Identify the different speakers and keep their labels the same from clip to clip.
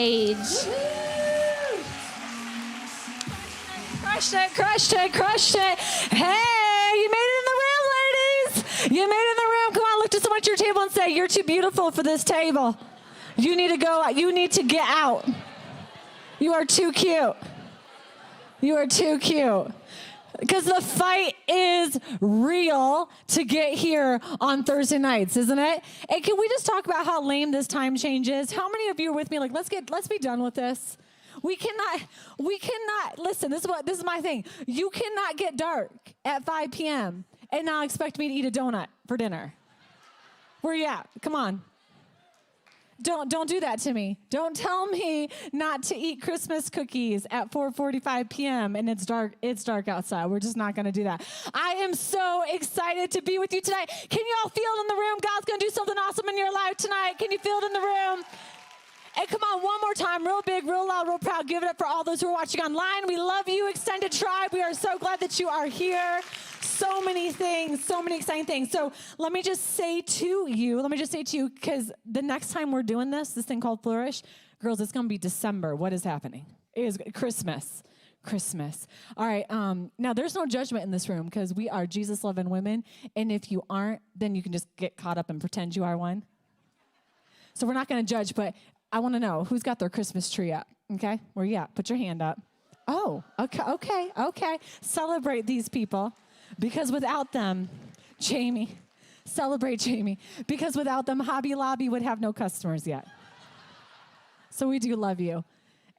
Speaker 1: age. Crushed it. Hey, you made it in the room, ladies. You made it in the room. Come on, look to someone at your table and say, you're too beautiful for this table. You need to go out. You need to get out. You are too cute. You are too cute. Because the fight is real to get here on Thursday nights, isn't it? And can we just talk about how lame this time change is? How many of you are with me? Like, let's be done with this. We cannot, listen, this is my thing. You cannot get dark at 5 p.m. and now expect me to eat a donut for dinner. Where you at? Come on. Don't do that to me. Don't tell me not to eat Christmas cookies at 4:45 p.m. and it's dark outside. We're just not going to do that. I am so excited to be with you tonight. Can you all feel it in the room? God's going to do something awesome in your life tonight. Can you feel it in the room? And come on, one more time, real big, real loud, real proud. Give it up for all those who are watching online. We love you, Extended Tribe. We are so glad that you are here. So many things, so many exciting things. So let me just say to you, because the next time we're doing this thing called Flourish, girls, it's going to be December. What is happening? It is Christmas. All right, now there's no judgment in this room because we are Jesus-loving women. And if you aren't, then you can just get caught up and pretend you are one. So we're not going to judge, but I want to know who's got their Christmas tree up, okay? Where you at? Put your hand up. Oh, okay. Celebrate these people because without them, celebrate Jamie, because without them, Hobby Lobby would have no customers yet. So we do love you.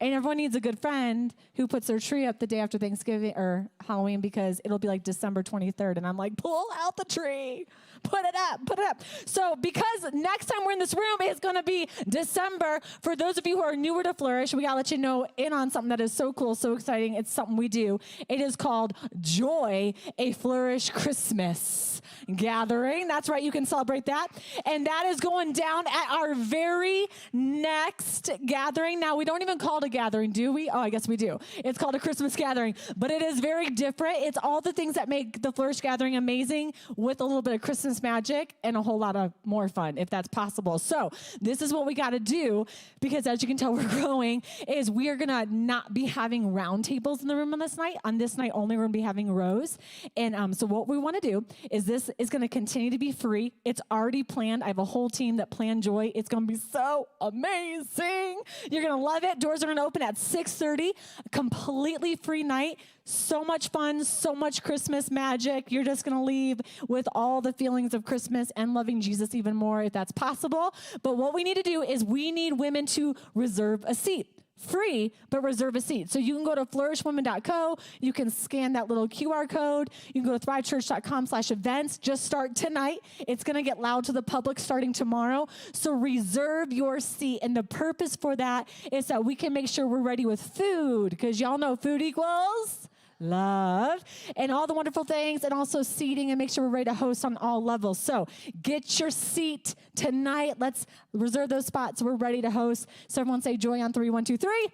Speaker 1: And everyone needs a good friend who puts their tree up the day after Thanksgiving or Halloween because it'll be like December 23rd. And I'm like, pull out the tree. Put it up. So because next time we're in this room, it's going to be December. For those of you who are newer to Flourish, we got to let you know in on something that is so cool, so exciting. It's something we do. It is called Joy, a Flourish Christmas Gathering. That's right. You can celebrate that. And that is going down at our very next gathering. Now, we don't even call it a gathering, do we? Oh, I guess we do. It's called a Christmas gathering, but it is very different. It's all the things that make the Flourish Gathering amazing with a little bit of Christmas magic and a whole lot of more fun, if that's possible. So this is what we got to do because as you can tell, we're growing, is we are going to not be having round tables in the room on this night. On this night only, we're going to be having rows. And so what we want to do is this is going to continue to be free. It's already planned. I have a whole team that planned Joy. It's going to be so amazing. You're going to love it. Doors are going to open at 6:30, a completely free night. So much fun, so much Christmas magic. You're just going to leave with all the feelings of Christmas and loving Jesus even more if that's possible. But what we need to do is we need women to reserve a seat. Free, but reserve a seat. So you can go to flourishwomen.co. You can scan that little QR code. You can go to thrivechurch.com/events. Just start tonight. It's going to get loud to the public starting tomorrow. So reserve your seat. And the purpose for that is that we can make sure we're ready with food because y'all know food equals love and all the wonderful things and also seating and make sure we're ready to host on all levels. So get your seat tonight. Let's reserve those spots. We're ready to host. So everyone say joy on 3, 1, 2, 3.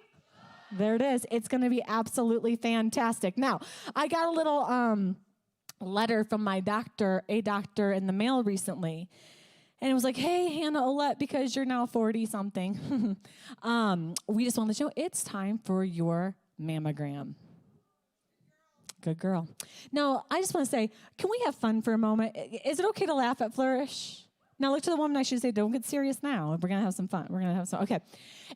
Speaker 1: There it is. It's going to be absolutely fantastic. Now, I got a little letter from my doctor in the mail recently. And it was like, hey, Hannah Olette, because you're now 40-something, we just want to let you know it's time for your mammogram. Good girl. Now, I just want to say, can we have fun for a moment? Is it okay to laugh at Flourish? Now, look to the woman I should say, don't get serious now. We're going to have some fun. Okay.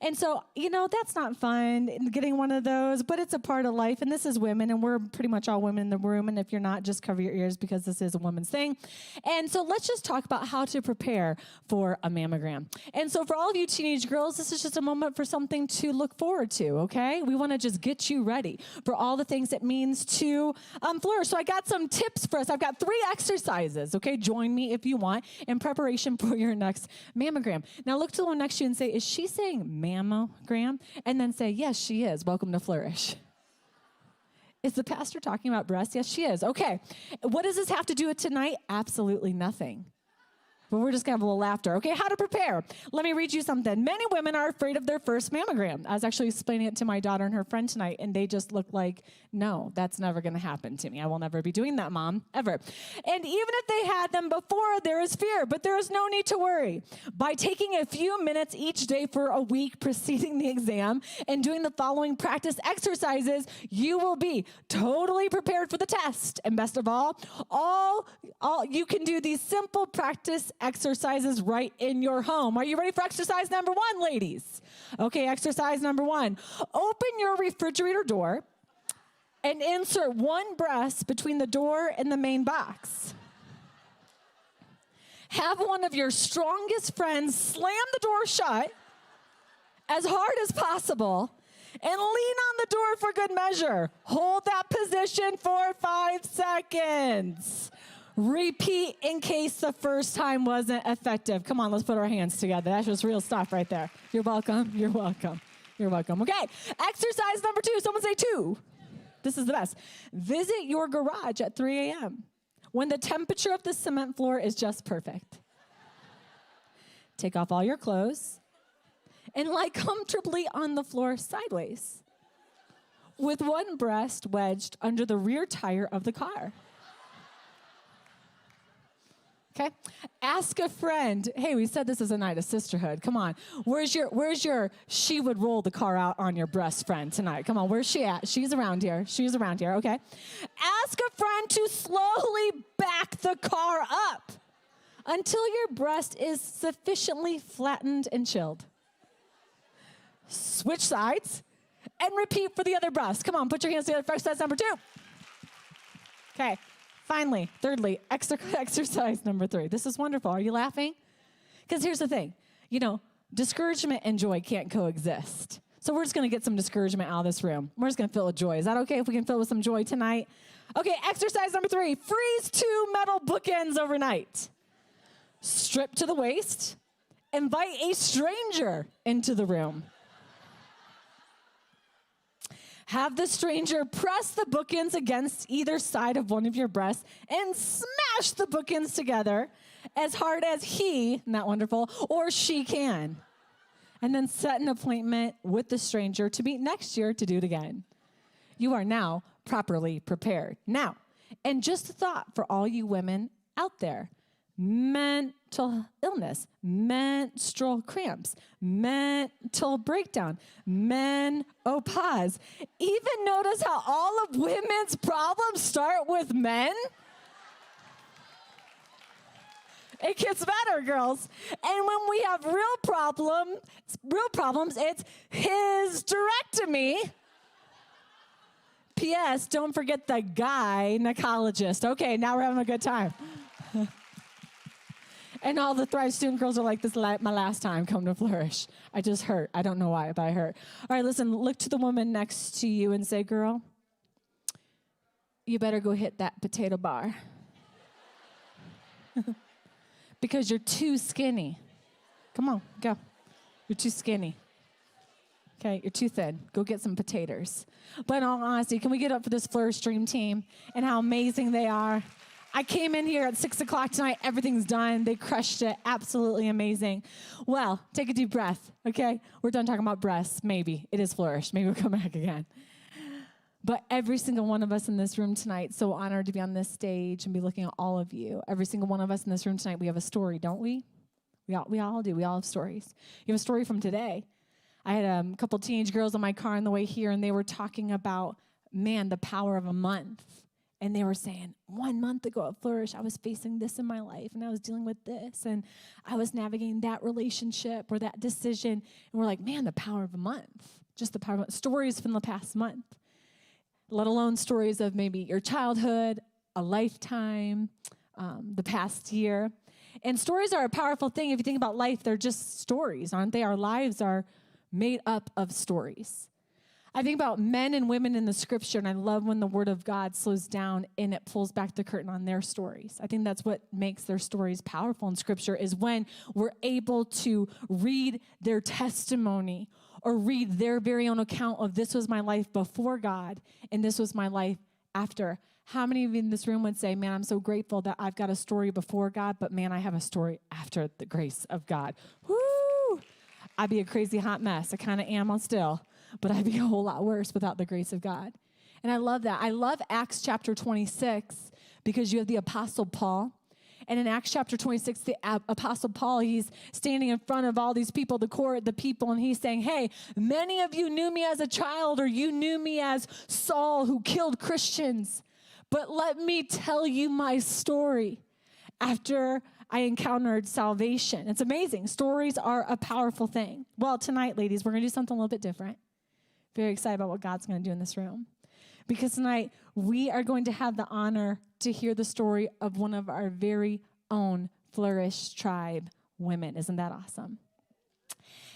Speaker 1: And so, that's not fun, getting one of those, but it's a part of life. And this is women, and we're pretty much all women in the room. And if you're not, just cover your ears because this is a woman's thing. And so let's just talk about how to prepare for a mammogram. And so for all of you teenage girls, this is just a moment for something to look forward to, okay? We want to just get you ready for all the things it means to flourish. So I got some tips for us. I've got 3 exercises, okay? Join me if you want in preparation for your next mammogram. Now look to the one next to you and say, is she saying mammogram? And then say, yes, she is. Welcome to Flourish. Is the pastor talking about breasts? Yes, she is. Okay. What does this have to do with tonight? Absolutely nothing. But we're just going to have a little laughter. Okay, how to prepare. Let me read you something. Many women are afraid of their first mammogram. I was actually explaining it to my daughter and her friend tonight, and they just look like, no, that's never going to happen to me. I will never be doing that, Mom, ever. And even if they had them before, there is fear, but there is no need to worry. By taking a few minutes each day for a week preceding the exam and doing the following practice exercises, you will be totally prepared for the test. And best of all you can do these simple practice exercises right in your home. Are you ready for exercise number 1, ladies? Okay, exercise number 1. Open your refrigerator door and insert one breast between the door and the main box. Have one of your strongest friends slam the door shut as hard as possible and lean on the door for good measure. Hold that position for 5 seconds. Repeat in case the first time wasn't effective. Come on, let's put our hands together. That's just real stuff right there. You're welcome. You're welcome. You're welcome. Okay, exercise number 2. Someone say 2. This is the best. Visit your garage at 3 a.m. when the temperature of the cement floor is just perfect. Take off all your clothes and lie comfortably on the floor sideways with one breast wedged under the rear tire of the car. Okay? Ask a friend, hey, we said this is a night of sisterhood. Come on. Where's your she would roll the car out on your breast friend tonight? Come on, where's she at? She's around here. She's around here, okay? Ask a friend to slowly back the car up until your breast is sufficiently flattened and chilled. Switch sides and repeat for the other breast. Come on, put your hands together for exercise number 2. Okay. Finally, thirdly, exercise number 3. This is wonderful. Are you laughing? Because here's the thing. Discouragement and joy can't coexist. So we're just going to get some discouragement out of this room. We're just going to fill it with joy. Is that okay if we can fill it with some joy tonight? Okay, exercise number 3. Freeze 2 metal bookends overnight. Strip to the waist. Invite a stranger into the room. Have the stranger press the bookends against either side of one of your breasts and smash the bookends together as hard as he, isn't that wonderful, or she can. And then set an appointment with the stranger to meet next year to do it again. You are now properly prepared. Now, and just a thought for all you women out there. Mental illness, menstrual cramps, mental breakdown, menopause. Even notice how all of women's problems start with men? It gets better, girls. And when we have real problems, it's hysterectomy. P.S. Don't forget the gynecologist. Okay, now we're having a good time. And all the Thrive student girls are like, this is my last time come to Flourish. I just hurt. I don't know why, but I hurt. All right, listen, look to the woman next to you and say, girl, you better go hit that potato bar. Because you're too skinny. Come on, go. You're too skinny. Okay, you're too thin. Go get some potatoes. But in all honesty, can we get up for this Flourish Dream Team and how amazing they are? I came in here at 6 o'clock tonight. Everything's done. They crushed it. Absolutely amazing. Well, take a deep breath, okay? We're done talking about breasts. Maybe. It is Flourish. Maybe we'll come back again. But every single one of us in this room tonight, so honored to be on this stage and be looking at all of you. Every single one of us in this room tonight, we have a story, don't we? We all do. We all have stories. You have a story from today. I had a couple teenage girls on my car on the way here, and they were talking about, man, the power of a month. And they were saying, 1 month ago at Flourish, I was facing this in my life, and I was dealing with this, and I was navigating that relationship or that decision. And we're like, man, the power of a month. Just the power of stories from the past month, let alone stories of maybe your childhood, a lifetime, the past year. And stories are a powerful thing. If you think about life, they're just stories, aren't they? Our lives are made up of stories. I think about men and women in the scripture, and I love when the word of God slows down and it pulls back the curtain on their stories. I think that's what makes their stories powerful in scripture, is when we're able to read their testimony or read their very own account of this was my life before God and this was my life after. How many of you in this room would say, man, I'm so grateful that I've got a story before God, but man, I have a story after the grace of God. Woo! I'd be a crazy hot mess. I kind of am still, but I'd be a whole lot worse without the grace of God. And I love that. I love Acts chapter 26 because you have the Apostle Paul. And in Acts chapter 26, the Apostle Paul, he's standing in front of all these people, the court, the people, and he's saying, hey, many of you knew me as a child, or you knew me as Saul who killed Christians. But let me tell you my story after I encountered salvation. It's amazing. Stories are a powerful thing. Well, tonight, ladies, we're going to do something a little bit different. Very excited about what God's going to do in this room. Because tonight, we are going to have the honor to hear the story of one of our very own Flourish tribe women. Isn't that awesome?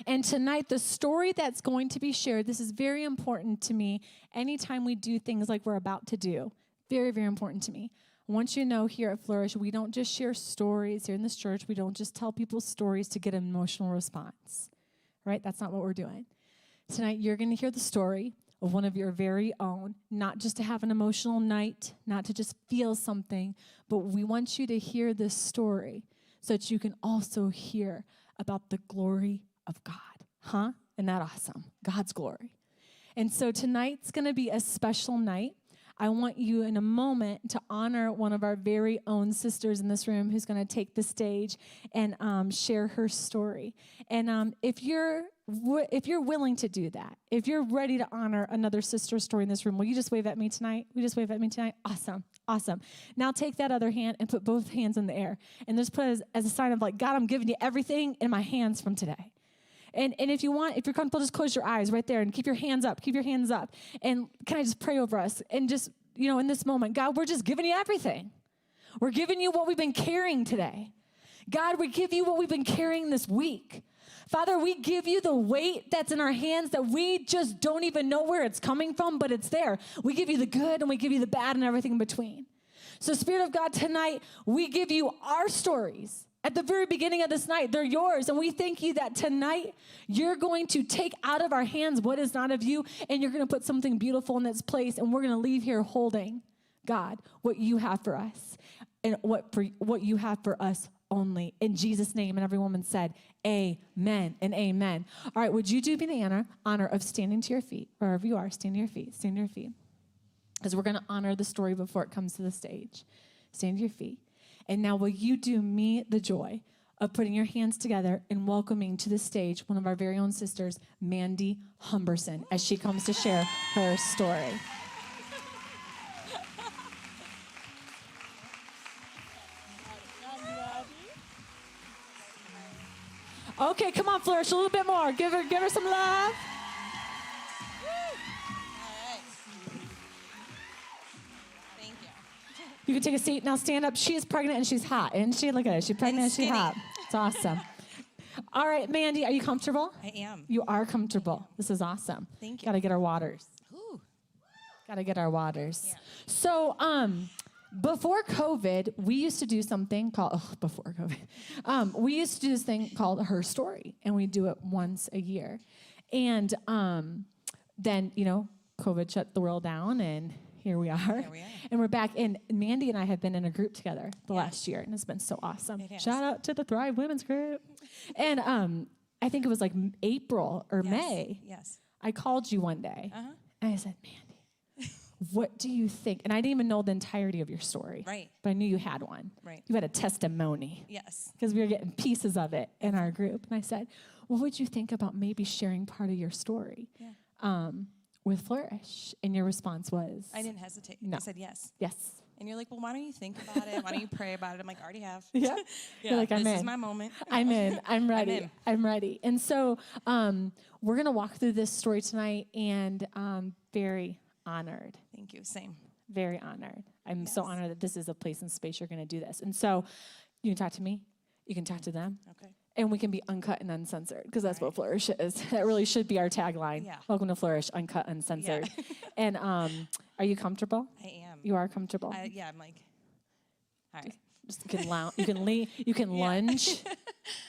Speaker 1: And tonight, the story that's going to be shared, this is very important to me anytime we do things like we're about to do. Very, very important to me. I want you to know here at Flourish, we don't just share stories here in this church. We don't just tell people stories to get an emotional response, right? That's not what we're doing. Tonight, you're going to hear the story of one of your very own, not just to have an emotional night, not to just feel something, but we want you to hear this story so that you can also hear about the glory of God. Huh? Isn't that awesome? God's glory. And so tonight's going to be a special night. I want you in a moment to honor one of our very own sisters in this room who's going to take the stage and share her story. And if you're willing to do that, if you're ready to honor another sister's story in this room, will you just wave at me tonight? Will you just wave at me tonight? Awesome. Awesome. Now take that other hand and put both hands in the air. And just put it as a sign of like, God, I'm giving you everything in my hands from today. And if you're comfortable, just close your eyes right there and keep your hands up. Keep your hands up. And can I just pray over us? And just, in this moment, God, we're just giving you everything. We're giving you what we've been carrying today. God, we give you what we've been carrying this week. Father, we give you the weight that's in our hands that we just don't even know where it's coming from, but it's there. We give you the good and we give you the bad and everything in between. So Spirit of God, tonight, we give you our stories. At the very beginning of this night, they're yours. And we thank you that tonight you're going to take out of our hands what is not of you, and you're going to put something beautiful in its place, and we're going to leave here holding, God, what you have for us and what you have for us only. In Jesus' name. And every woman said, amen and amen. All right, would you do me the honor of standing to your feet, wherever you are, stand to your feet, stand to your feet. Because we're going to honor the story before it comes to the stage. Stand to your feet. And now will you do me the joy of putting your hands together and welcoming to the stage one of our very own sisters, Mandy Humberson, as she comes to share her story. Okay, come on, Flourish, a little bit more. Give her some love. You can take a seat. Now stand up. She is pregnant and she's hot. And she, look at her. She's pregnant and she's hot. It's awesome. All right, Mandy, are you comfortable?
Speaker 2: I am.
Speaker 1: You are comfortable. This is awesome.
Speaker 2: Thank you.
Speaker 1: Got to get our waters.
Speaker 2: Ooh.
Speaker 1: Got to get our waters.
Speaker 2: Yeah.
Speaker 1: So, before COVID, we used to do something called, we used to do this thing called Her Story. And we do it once a year. And then, COVID shut the world down and here we are. And we're back. And Mandy and I have been in a group together the last year, and it's been so awesome. Shout out to the Thrive Women's Group. And I think it was like April or May.
Speaker 2: Yes.
Speaker 1: I called you one day, and I said, Mandy, what do you think? And I didn't even know the entirety of your story.
Speaker 2: Right.
Speaker 1: But I knew you had one.
Speaker 2: Right.
Speaker 1: You had a testimony.
Speaker 2: Yes.
Speaker 1: Because we were getting pieces of it in our group. And I said, what would you think about maybe sharing part of your story? Yeah. With Flourish? And your response was?
Speaker 2: I didn't hesitate.
Speaker 1: No.
Speaker 2: I said yes.
Speaker 1: Yes.
Speaker 2: And you're like, well, why don't you think about it? Why don't you pray about it? I'm like, I already have.
Speaker 1: Yeah. You're like, I'm in.
Speaker 2: This is my moment.
Speaker 1: I'm in. I'm ready.
Speaker 2: I'm in.
Speaker 1: I'm ready. And so we're going to walk through this story tonight, and very honored.
Speaker 2: Thank you. Same.
Speaker 1: Very honored. I'm so honored that this is a place and space you're going to do this. And so you can talk to me. You can talk to them.
Speaker 2: Okay.
Speaker 1: And we can be uncut and uncensored, because that's what Flourish is. That really should be our tagline.
Speaker 2: Yeah.
Speaker 1: Welcome to Flourish, uncut, uncensored.
Speaker 2: Yeah.
Speaker 1: And are you comfortable?
Speaker 2: I am.
Speaker 1: You are comfortable?
Speaker 2: Yeah, I'm like, all right.
Speaker 1: Just you can lounge, you can lean, you can lunge,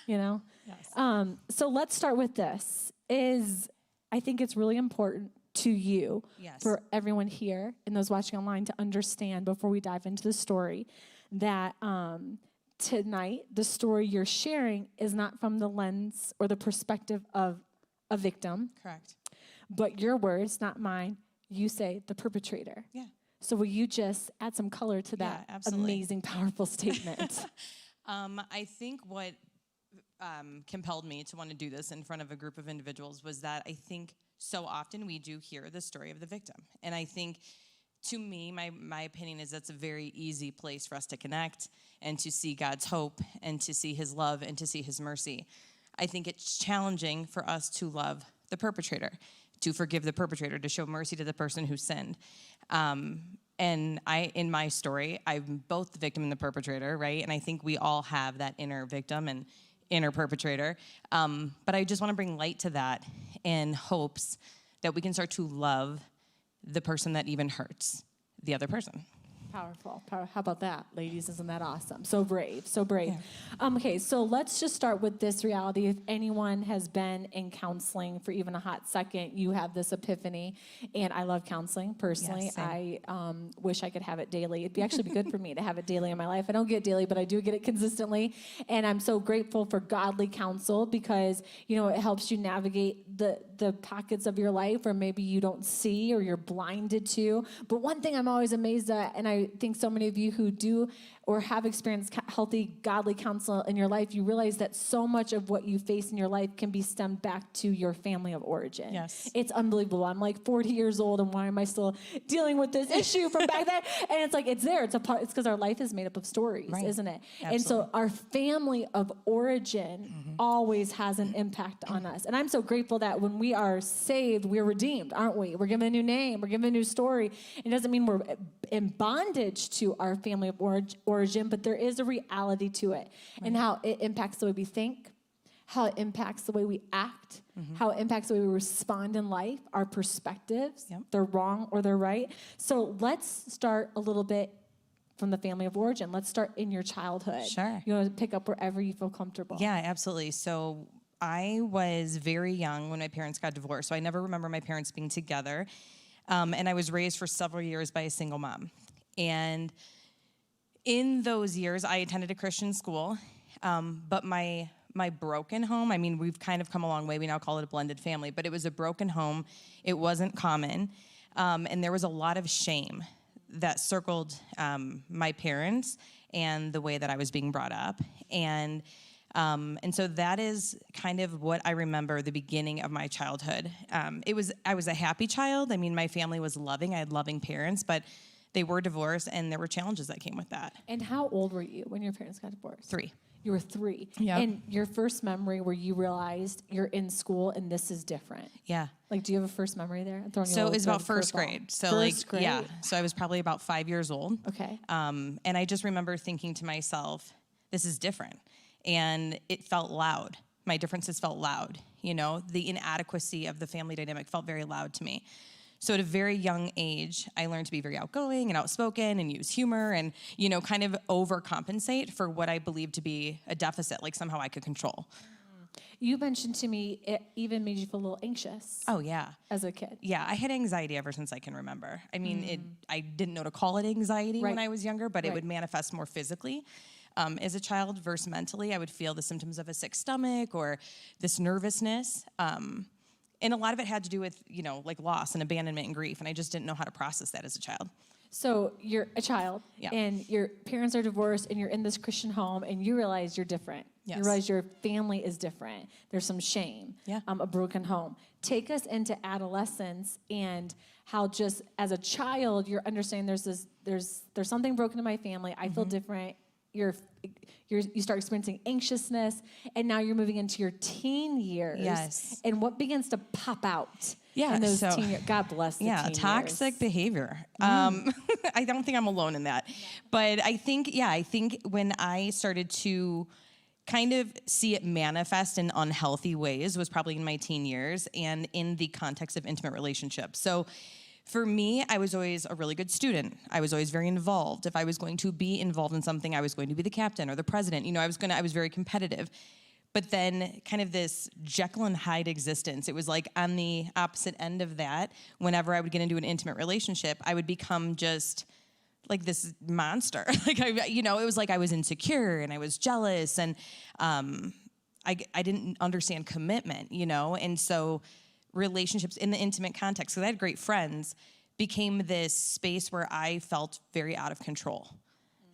Speaker 2: Yes.
Speaker 1: So let's start with this. I think it's really important to you
Speaker 2: Yes.
Speaker 1: for everyone here and those watching online to understand before we dive into the story that tonight, the story you're sharing is not from the lens or the perspective of a victim,
Speaker 2: Correct.
Speaker 1: but your words, not mine, you say the perpetrator.
Speaker 2: Yeah.
Speaker 1: So will you just add some color to that
Speaker 2: absolutely.
Speaker 1: amazing, powerful statement?
Speaker 2: I think what compelled me to want to do this in front of a group of individuals was that I think so often we do hear the story of the victim. And I think, to me, my opinion is that's a very easy place for us to connect and to see God's hope and to see his love and to see his mercy. I think it's challenging for us to love the perpetrator, to forgive the perpetrator, to show mercy to the person who sinned. And in my story, I'm both the victim and the perpetrator, right? And I think we all have that inner victim and inner perpetrator. But I just want to bring light to that in hopes that we can start to love the person that even hurts the other person.
Speaker 1: Powerful. How about that, ladies? Isn't that awesome? So brave, so brave. Yeah. Okay, so let's just start with this reality. If anyone has been in counseling for even a hot second, you have this epiphany. And I love counseling personally.
Speaker 2: Yes,
Speaker 1: I wish I could have it daily. It'd actually be good for me to have it daily in my life. I don't get it daily, but I do get it consistently. And I'm so grateful for godly counsel because, it helps you navigate the pockets of your life where maybe you don't see or you're blinded to. But one thing I'm always amazed at, and I think so many of you who do or have experienced healthy, godly counsel in your life, you realize that so much of what you face in your life can be stemmed back to your family of origin.
Speaker 2: Yes.
Speaker 1: It's unbelievable. I'm like 40 years old, and why am I still dealing with this issue from back then? And it's like, it's there. It's because our life is made up of stories,
Speaker 2: right.
Speaker 1: Isn't it?
Speaker 2: Absolutely.
Speaker 1: And so our family of origin always has an impact on us. And I'm so grateful that when we are saved, we're redeemed, aren't we? We're given a new name. We're given a new story. It doesn't mean we're in bondage to our family of origin, but there is a reality to it and how it impacts the way we think, how it impacts the way we act, how it impacts the way we respond in life, our perspectives, they're wrong or they're right. So let's start a little bit from the family of origin. Let's start in your childhood.
Speaker 2: Sure.
Speaker 1: You want to pick up wherever you feel comfortable.
Speaker 2: Yeah, absolutely. So I was very young when my parents got divorced, so I never remember my parents being together. And I was raised for several years by a single mom. And in those years, I attended a Christian school, but my broken home, I mean, we've kind of come a long way. We now call it a blended family, but it was a broken home. It wasn't common. And there was a lot of shame that circled my parents and the way that I was being brought up. And so that is kind of what I remember the beginning of my childhood. I was a happy child. I mean, my family was loving. I had loving parents, but they were divorced, and there were challenges that came with that.
Speaker 1: And how old were you when your parents got divorced?
Speaker 2: 3.
Speaker 1: You were 3.
Speaker 2: Yep.
Speaker 1: And your first memory where you realized you're in school and this is different.
Speaker 2: Yeah.
Speaker 1: Like, do you have a first memory there? I'm throwing you
Speaker 2: So
Speaker 1: a
Speaker 2: it was
Speaker 1: little
Speaker 2: about first grade. So
Speaker 1: first grade?
Speaker 2: yeah. So I was probably about 5 years old.
Speaker 1: Okay.
Speaker 2: And I just remember thinking to myself, this is different. And it felt loud. My differences felt loud. The inadequacy of the family dynamic felt very loud to me. So at a very young age, I learned to be very outgoing and outspoken and use humor and, kind of overcompensate for what I believed to be a deficit, like somehow I could control.
Speaker 1: You mentioned to me it even made you feel a little anxious.
Speaker 2: Oh, yeah.
Speaker 1: As a kid.
Speaker 2: Yeah, I had anxiety ever since I can remember. I mean, I didn't know to call it anxiety when I was younger, but it would manifest more physically. As a child versus mentally, I would feel the symptoms of a sick stomach or this nervousness. And a lot of it had to do with, like loss and abandonment and grief. And I just didn't know how to process that as a child.
Speaker 1: So you're a child and your parents are divorced and you're in this Christian home and you realize you're different.
Speaker 2: Yes.
Speaker 1: You realize your family is different. There's some shame, a broken home. Take us into adolescence and how just as a child, you're understanding there's something broken in my family. I feel different. You start experiencing anxiousness, and now you're moving into your teen years.
Speaker 2: Yes.
Speaker 1: And what begins to pop out
Speaker 2: in
Speaker 1: those teen years? God bless the teen years.
Speaker 2: Toxic behavior. I don't think I'm alone in that. But I think when I started to kind of see it manifest in unhealthy ways was probably in my teen years and in the context of intimate relationships. So for me, I was always a really good student. I was always very involved. If I was going to be involved in something, I was going to be the captain or the president. I was very competitive. but then kind of this Jekyll and Hyde existence. It was like on the opposite end of that, whenever I would get into an intimate relationship, I would become just like this monster. Like, it was like I was insecure and I was jealous, and I didn't understand commitment, and so relationships in the intimate context, because I had great friends, became this space where I felt very out of control.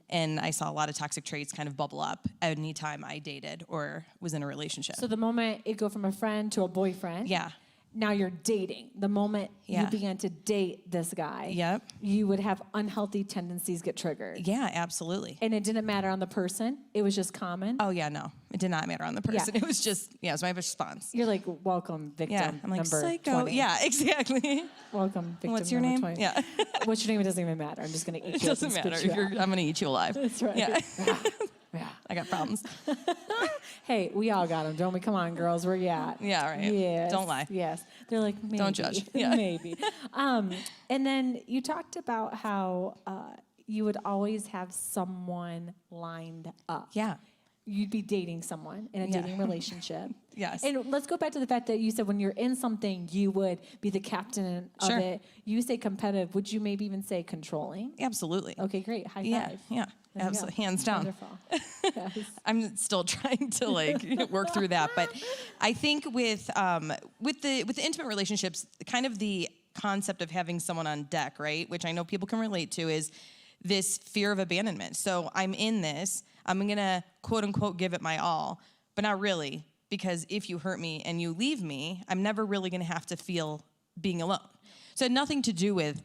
Speaker 2: And I saw a lot of toxic traits kind of bubble up anytime I dated or was in a relationship.
Speaker 1: So the moment it go from a friend to a boyfriend,
Speaker 2: Yeah.
Speaker 1: now you're dating. The moment you
Speaker 2: Yeah.
Speaker 1: began to date this guy,
Speaker 2: Yep.
Speaker 1: you would have unhealthy tendencies get triggered.
Speaker 2: Yeah, absolutely.
Speaker 1: And it didn't matter on the person. It was just common.
Speaker 2: Oh, yeah, no. It did not matter on the person.
Speaker 1: Yeah.
Speaker 2: It was just, it was my response.
Speaker 1: You're like, welcome, victim
Speaker 2: Yeah, I'm like,
Speaker 1: number
Speaker 2: psycho.
Speaker 1: 20.
Speaker 2: Yeah, exactly.
Speaker 1: Welcome, victim
Speaker 2: What's your
Speaker 1: number
Speaker 2: name?
Speaker 1: 20.
Speaker 2: Yeah.
Speaker 1: What's your name? It doesn't even matter. I'm just going to eat
Speaker 2: It
Speaker 1: you up
Speaker 2: doesn't
Speaker 1: and
Speaker 2: matter.
Speaker 1: spit you out.
Speaker 2: I'm going to eat you alive.
Speaker 1: That's right.
Speaker 2: Yeah.
Speaker 1: Yeah.
Speaker 2: I got problems.
Speaker 1: Hey, we all got them, don't we? Come on, girls. Where you at?
Speaker 2: Yeah, right.
Speaker 1: Yes.
Speaker 2: Don't lie.
Speaker 1: Yes. They're like, maybe.
Speaker 2: Don't judge. Yeah.
Speaker 1: Maybe. And then you talked about how you would always have someone lined up.
Speaker 2: Yeah.
Speaker 1: You'd be dating someone in a
Speaker 2: Yeah.
Speaker 1: dating relationship.
Speaker 2: Yes.
Speaker 1: And let's go back to the fact that you said when you're in something, you would be the captain of
Speaker 2: Sure.
Speaker 1: it. You say competitive. Would you maybe even say controlling?
Speaker 2: Absolutely.
Speaker 1: Okay, great. High
Speaker 2: Yeah.
Speaker 1: five.
Speaker 2: Yeah.
Speaker 1: There you go.
Speaker 2: Absolutely. Hands down.
Speaker 1: Wonderful. Yes.
Speaker 2: I'm still trying to work through that, but I think with the intimate relationships, kind of the concept of having someone on deck, right, which I know people can relate to, is this fear of abandonment. So I'm in this, I'm gonna quote unquote give it my all, but not really, because if you hurt me and you leave me, I'm never really gonna have to feel being alone. So it had nothing to do with,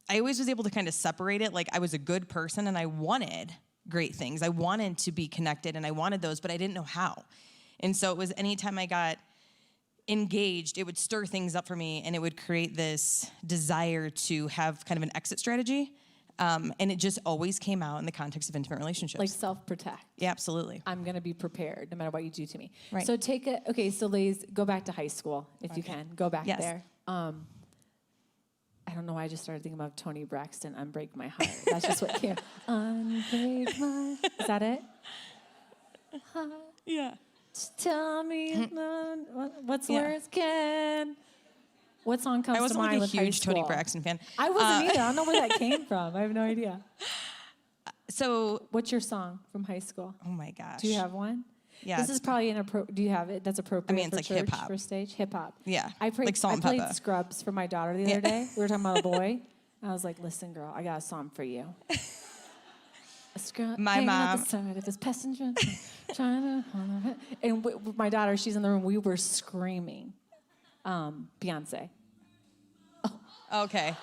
Speaker 2: I always was able to kind of separate it. Like, I was a good person and I wanted great things. I wanted to be connected and I wanted those, but I didn't know how. And so it was anytime I got engaged, it would stir things up for me and it would create this desire to have kind of an exit strategy. And it just always came out in the context of intimate relationships.
Speaker 1: Like self-protect.
Speaker 2: Yeah, absolutely.
Speaker 1: I'm going to be prepared no matter what you do to me.
Speaker 2: Right.
Speaker 1: So so ladies, go back to high school if you can. Go back
Speaker 2: Yes.
Speaker 1: there. I don't know why I just started thinking about Toni Braxton, Unbreak My Heart. That's just what came. Unbreak my... Is that it?
Speaker 2: Yeah.
Speaker 1: Just tell me what's the words, Ken? What song comes
Speaker 2: I
Speaker 1: to
Speaker 2: wasn't
Speaker 1: mind
Speaker 2: like a
Speaker 1: with high
Speaker 2: huge Toni
Speaker 1: school?
Speaker 2: Braxton fan.
Speaker 1: I wasn't either. I don't know where that came from. I have no idea.
Speaker 2: So,
Speaker 1: What's your song from high school?
Speaker 2: oh my gosh.
Speaker 1: Do you have one?
Speaker 2: Yeah.
Speaker 1: This is probably inappropriate. Do you have it? That's appropriate.
Speaker 2: I mean, it's
Speaker 1: for
Speaker 2: like
Speaker 1: church,
Speaker 2: hip-hop.
Speaker 1: for stage. Hip hop.
Speaker 2: Yeah,
Speaker 1: I played.
Speaker 2: like Salt and
Speaker 1: I played
Speaker 2: Pepper.
Speaker 1: Scrubs for my daughter the other day. We were talking about a boy. And I was like, "Listen, girl, I got a song for you." A scrub.
Speaker 2: My
Speaker 1: hanging
Speaker 2: mom-
Speaker 1: At the side of his passenger, trying to. And with my daughter, she's in the room. We were screaming, Beyonce.
Speaker 2: Okay.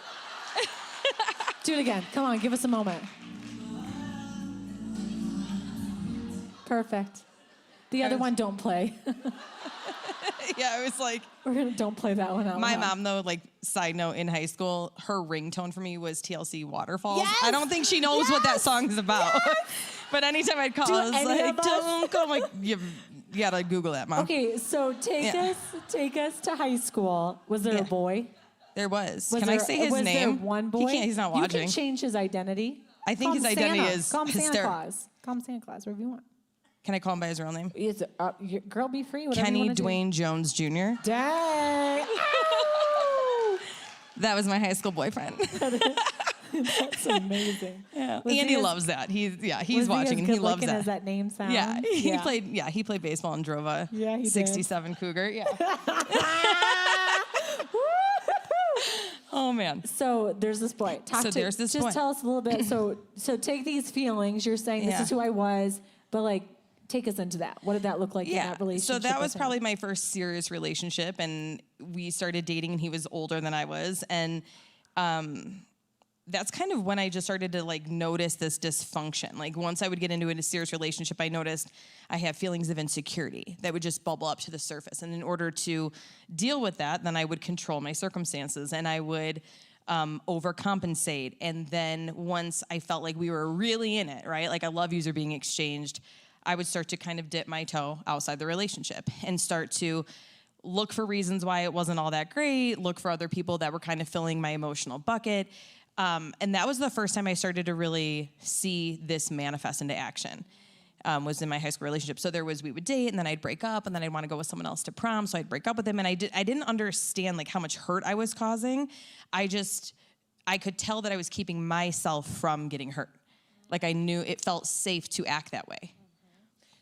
Speaker 1: Do it again. Come on, give us a moment. Perfect. The other one, don't play.
Speaker 2: Yeah, it was like,
Speaker 1: Don't play that one out
Speaker 2: my
Speaker 1: loud.
Speaker 2: mom, though, like, side note, in high school, her ringtone for me was TLC Waterfalls.
Speaker 1: Yes!
Speaker 2: I don't think she knows what that song is about. But anytime I'd call,
Speaker 1: Do
Speaker 2: I was
Speaker 1: any
Speaker 2: like,
Speaker 1: of us?
Speaker 2: don't go. I'm like, you gotta Google that, Mom.
Speaker 1: Okay, so take us to high school. Was there
Speaker 2: Yeah.
Speaker 1: a boy?
Speaker 2: There was.
Speaker 1: Was
Speaker 2: Can
Speaker 1: there,
Speaker 2: I say his
Speaker 1: was
Speaker 2: name?
Speaker 1: There one boy?
Speaker 2: He can't, he's not
Speaker 1: You
Speaker 2: watching.
Speaker 1: can change his identity.
Speaker 2: I think
Speaker 1: Call
Speaker 2: his
Speaker 1: him
Speaker 2: identity
Speaker 1: Santa.
Speaker 2: is
Speaker 1: Call him Santa
Speaker 2: hysterical.
Speaker 1: Claus. Call him Santa Claus, whatever you want.
Speaker 2: Can I call him by his real name?
Speaker 1: Girl, be free. Whatever you
Speaker 2: Kenny
Speaker 1: want to
Speaker 2: Dwayne Jones Jr.
Speaker 1: do. Dang. Ow!
Speaker 2: That was my high school boyfriend.
Speaker 1: That's amazing.
Speaker 2: Yeah.
Speaker 1: Was
Speaker 2: Andy
Speaker 1: he as-
Speaker 2: loves that. He's
Speaker 1: Was
Speaker 2: watching
Speaker 1: he
Speaker 2: and
Speaker 1: as
Speaker 2: he loves
Speaker 1: good-looking
Speaker 2: that.
Speaker 1: as that name sounds?
Speaker 2: Yeah, he played baseball and drove a
Speaker 1: Yeah, he did.
Speaker 2: 67 Cougar. Yeah. Oh man.
Speaker 1: So there's this boy.
Speaker 2: There's this
Speaker 1: just
Speaker 2: boy.
Speaker 1: tell us a little bit. So take these feelings. You're saying this
Speaker 2: Yeah.
Speaker 1: is who I was, but like take us into that. What did that look like in that relationship?
Speaker 2: So that was
Speaker 1: with him?
Speaker 2: probably my first serious relationship, and we started dating, and he was older than I was, and that's kind of when I just started to like notice this dysfunction. Like once I would get into a serious relationship, I noticed I have feelings of insecurity that would just bubble up to the surface. And in order to deal with that, then I would control my circumstances and I would overcompensate. And then once I felt like we were really in it, right? Like I love yous are being exchanged, I would start to kind of dip my toe outside the relationship and start to look for reasons why it wasn't all that great, look for other people that were kind of filling my emotional bucket. And that was the first time I started to really see this manifest into action. was in my high school relationship. So we would date, and then I'd break up, and then I'd want to go with someone else to prom, so I'd break up with him, and I didn't understand like how much hurt I was causing. I could tell that I was keeping myself from getting hurt. Like I knew it felt safe to act that way.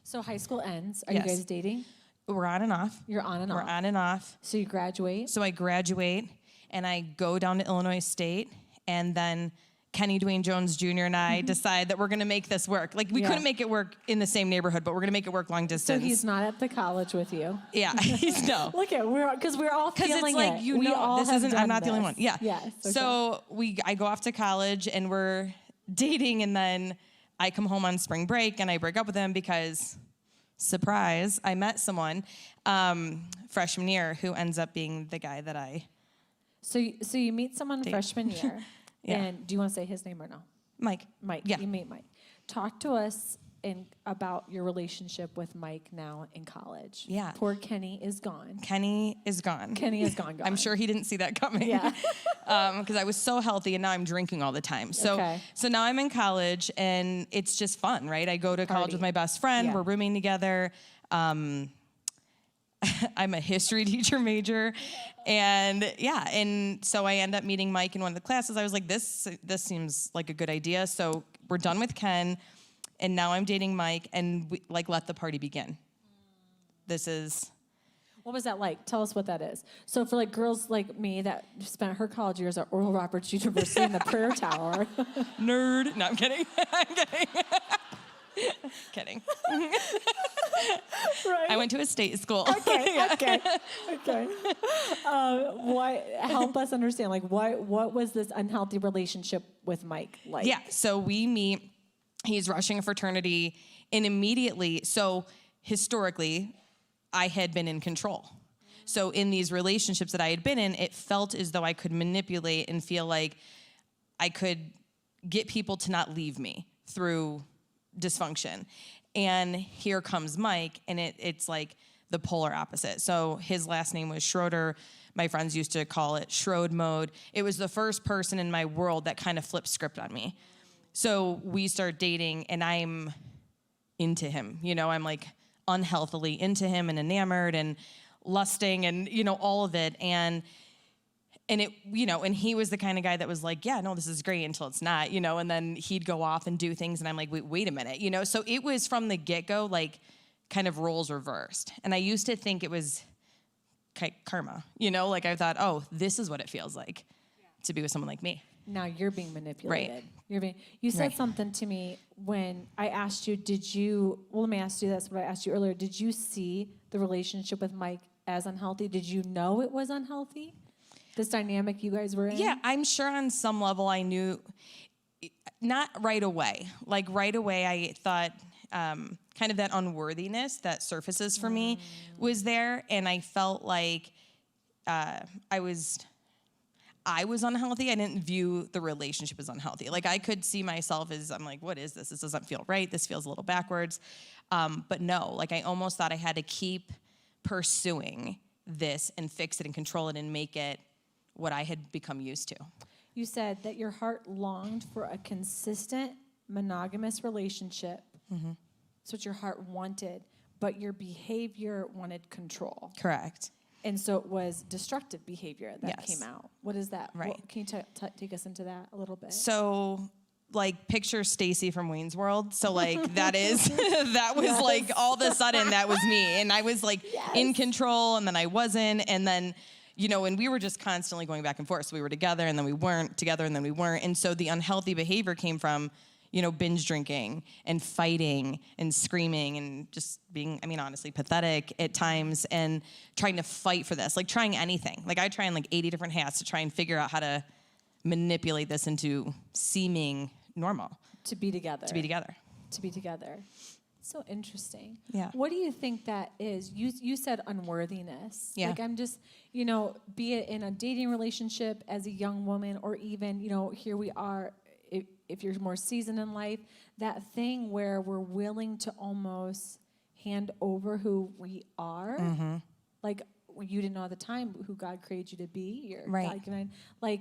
Speaker 1: So high school ends. Are
Speaker 2: Yes.
Speaker 1: you guys dating?
Speaker 2: We're on and off.
Speaker 1: You're on and
Speaker 2: We're
Speaker 1: off.
Speaker 2: on and off.
Speaker 1: So you graduate?
Speaker 2: So I graduate, and I go down to Illinois State, and then Kenny Dwayne Jones Jr. and I decide that we're going to make this work. Like, we couldn't make it work in the same neighborhood, but we're going to make it work long distance.
Speaker 1: So he's not at the college with you?
Speaker 2: Yeah, he's no.
Speaker 1: Look at, because we're all feeling
Speaker 2: it's like,
Speaker 1: it.
Speaker 2: you
Speaker 1: We
Speaker 2: know,
Speaker 1: all
Speaker 2: this
Speaker 1: have
Speaker 2: isn't,
Speaker 1: done
Speaker 2: I'm not the only
Speaker 1: this.
Speaker 2: one. Yeah.
Speaker 1: Yes. Okay.
Speaker 2: So I go off to college, and we're dating, and then I come home on spring break, and I break up with him because, surprise, I met someone freshman year who ends up being the guy that I...
Speaker 1: So you meet someone freshman year,
Speaker 2: Yeah.
Speaker 1: and do you want to say his name or no?
Speaker 2: Mike.
Speaker 1: Mike.
Speaker 2: Yeah.
Speaker 1: You meet Mike. Talk to us about your relationship with Mike now in college.
Speaker 2: Yeah.
Speaker 1: Poor Kenny is gone.
Speaker 2: Kenny is gone.
Speaker 1: Kenny is gone.
Speaker 2: I'm sure he didn't see that coming.
Speaker 1: Yeah.
Speaker 2: Because I was so healthy, and now I'm drinking all the time. So,
Speaker 1: Okay.
Speaker 2: so now I'm in college, and it's just fun, right? I go to college
Speaker 1: Party.
Speaker 2: with my best friend.
Speaker 1: Yeah.
Speaker 2: We're rooming together. I'm a history teacher major, and so I end up meeting Mike in one of the classes. I was like, this seems like a good idea. So we're done with Ken, and now I'm dating Mike, and we let the party begin. This is...
Speaker 1: What was that like? Tell us what that is. So for girls like me that spent her college years at Oral Roberts University in the Prayer Tower.
Speaker 2: Nerd. No, I'm kidding. I'm kidding. Kidding.
Speaker 1: Right.
Speaker 2: I went to a state school.
Speaker 1: Okay. Okay. Help us understand. What was this unhealthy relationship with Mike like?
Speaker 2: Yeah. So we meet. He's rushing a fraternity, and immediately. So historically, I had been in control. So in these relationships that I had been in, it felt as though I could manipulate and feel like I could get people to not leave me through dysfunction. And here comes Mike, and it's like the polar opposite. So his last name was Schroeder. My friends used to call it Schroed mode. It was the first person in my world that kind of flipped script on me. So we start dating, and I'm into him. I'm like unhealthily into him and enamored and lusting and, all of it. And it, and he was the kind of guy that was like, yeah, no, this is great until it's not, and then he'd go off and do things, and I'm like, wait a minute, So it was from the get-go, kind of roles reversed. And I used to think it was karma, I thought, oh, this is what it feels like to be with someone like me.
Speaker 1: Now you're being manipulated.
Speaker 2: Right.
Speaker 1: You said
Speaker 2: Right.
Speaker 1: something to me when I asked you, let me ask you this, what I asked you earlier. Did you see the relationship with Mike as unhealthy? Did you know it was unhealthy? This dynamic you guys were in?
Speaker 2: Yeah, I'm sure on some level I knew, not right away. Right away I thought kind of that unworthiness that surfaces for me was there, and I felt like I was unhealthy. I didn't view the relationship as unhealthy. I could see myself as, I'm like, what is this? This doesn't feel right. This feels a little backwards. But no, I almost thought I had to keep pursuing this and fix it and control it and make it what I had become used to.
Speaker 1: You said that your heart longed for a consistent monogamous relationship. Mm-hmm. That's what your heart wanted, but your behavior wanted control.
Speaker 2: Correct.
Speaker 1: And so it was destructive behavior that
Speaker 2: Yes.
Speaker 1: came out. What is that?
Speaker 2: Right.
Speaker 1: Can you take us into that a little bit?
Speaker 2: So, picture Stacy from Wayne's World. So, that is, that was
Speaker 1: Yes.
Speaker 2: all of a sudden, that was me. And I was
Speaker 1: Yes.
Speaker 2: in control, and then I wasn't. And then, and we were just constantly going back and forth. So we were together, and then we weren't together, and then we weren't. And so the unhealthy behavior came from, binge drinking and fighting and screaming and just being, honestly, pathetic at times, and trying to fight for this, trying anything. I try on 80 different hats to try and figure out how to manipulate this into seeming normal.
Speaker 1: To be together.
Speaker 2: To be together.
Speaker 1: So interesting.
Speaker 2: Yeah.
Speaker 1: What do you think that is? You said unworthiness.
Speaker 2: Yeah.
Speaker 1: I'm just, be it in a dating relationship as a young woman, or even, here we are, if you're more seasoned in life, that thing where we're willing to almost hand over who we are. Mm-hmm. You didn't know at the time who God created you to be. You're
Speaker 2: right.
Speaker 1: God,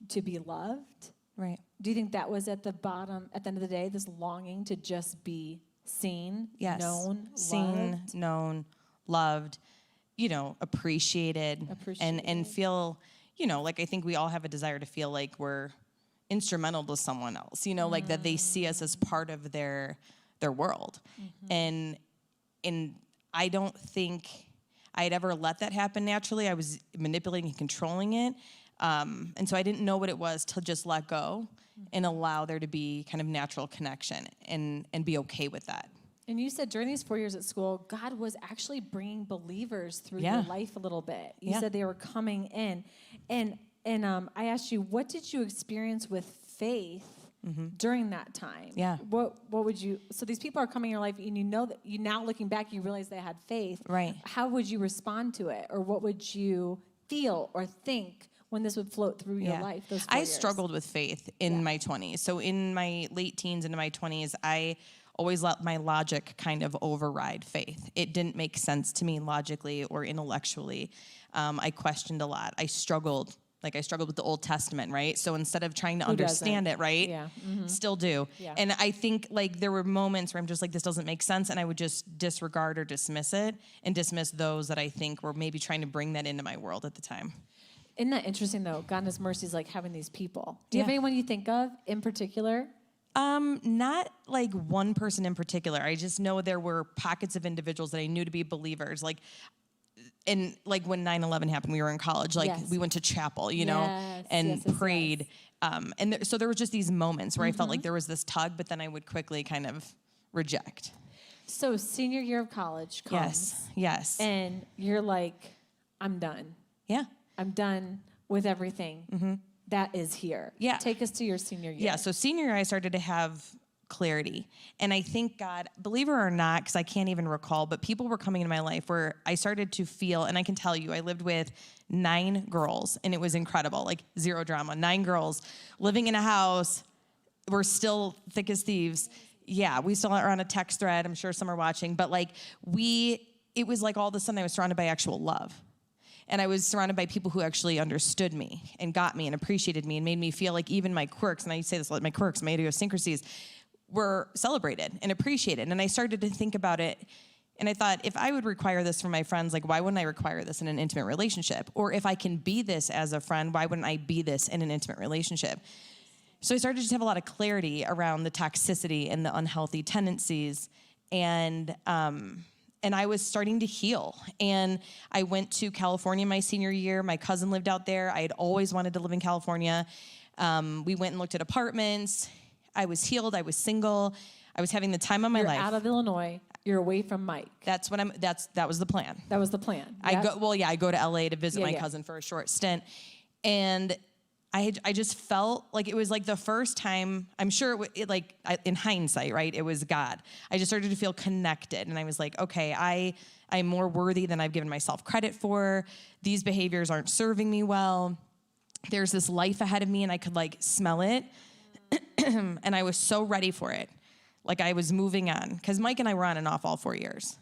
Speaker 1: to be loved.
Speaker 2: Right.
Speaker 1: Do you think that was at the bottom, at the end of the day, this longing to just be seen,
Speaker 2: Yes.
Speaker 1: known,
Speaker 2: Seen,
Speaker 1: loved.
Speaker 2: known, loved, appreciated. And feel, like I think we all have a desire to feel like we're instrumental to someone else, like that they see us as part of their world. And I don't think I'd ever let that happen naturally. I was manipulating and controlling it. And so I didn't know what it was to just let go and allow there to be kind of natural connection and be okay with that.
Speaker 1: And you said during these 4 years at school, God was actually bringing believers through your life a little bit. You said they were coming in. And I asked you, what did you experience with faith during that time?
Speaker 2: Yeah.
Speaker 1: What would you, so these people are coming in your life and you know that you now looking back, you realize they had faith.
Speaker 2: Right.
Speaker 1: How would you respond to it? Or what would you feel or think when this would float through your life? Those 4
Speaker 2: I
Speaker 1: years?
Speaker 2: struggled with faith in my 20s. So in my late teens into my 20s, I always let my logic kind of override faith. It didn't make sense to me logically or intellectually. I questioned a lot. I struggled with the Old Testament, right? So instead of trying to understand it, right?
Speaker 1: Yeah.
Speaker 2: Still do.
Speaker 1: Yeah.
Speaker 2: And I think like there were moments where I'm just like, this doesn't make sense. And I would just disregard or dismiss it and dismiss those that I think were maybe trying to bring that into my world at the time.
Speaker 1: Isn't that interesting though? God in His mercy is like having these people. Do you have
Speaker 2: Yeah.
Speaker 1: anyone you think of in particular?
Speaker 2: Not like one person in particular. I just know there were pockets of individuals that I knew to be believers. And when 9/11 happened, we were in college. We went to chapel, and prayed. So there were just these moments where I felt like there was this tug, but then I would quickly kind of reject.
Speaker 1: So senior year of college comes.
Speaker 2: Yes.
Speaker 1: And you're like, I'm done.
Speaker 2: Yeah.
Speaker 1: I'm done with everything that is here.
Speaker 2: Yeah.
Speaker 1: Take us to your senior year.
Speaker 2: Yeah. So senior year, I started to have clarity. And I think God, believe it or not, because I can't even recall, but people were coming into my life where I started to feel, and I can tell you, I lived with 9 girls, and it was incredible, like zero drama. 9 girls living in a house. We're still thick as thieves. Yeah, we still are on a text thread. I'm sure some are watching, but it was like all of a sudden I was surrounded by actual love. And I was surrounded by people who actually understood me and got me and appreciated me and made me feel like even my quirks, and I say this, like my quirks, my idiosyncrasies, were celebrated and appreciated. And I started to think about it, and I thought, if I would require this from my friends, why wouldn't I require this in an intimate relationship? Or if I can be this as a friend, why wouldn't I be this in an intimate relationship? So I started to just have a lot of clarity around the toxicity and the unhealthy tendencies, and I was starting to heal. And I went to California my senior year. My cousin lived out there. I had always wanted to live in California. We went and looked at apartments. I was healed. I was single. I was having the time of my life.
Speaker 1: You're out of Illinois. You're away from Mike.
Speaker 2: That was the plan.
Speaker 1: That was the plan.
Speaker 2: Yep. I go to LA to visit my cousin for a short stint. And I just felt like it was like the first time, I'm sure in hindsight, right? It was God. I just started to feel connected. And I was like, okay, I'm more worthy than I've given myself credit for. These behaviors aren't serving me well. There's this life ahead of me, and I could smell it. And I was so ready for it. I was moving on. Because Mike and I were on and off all 4 years.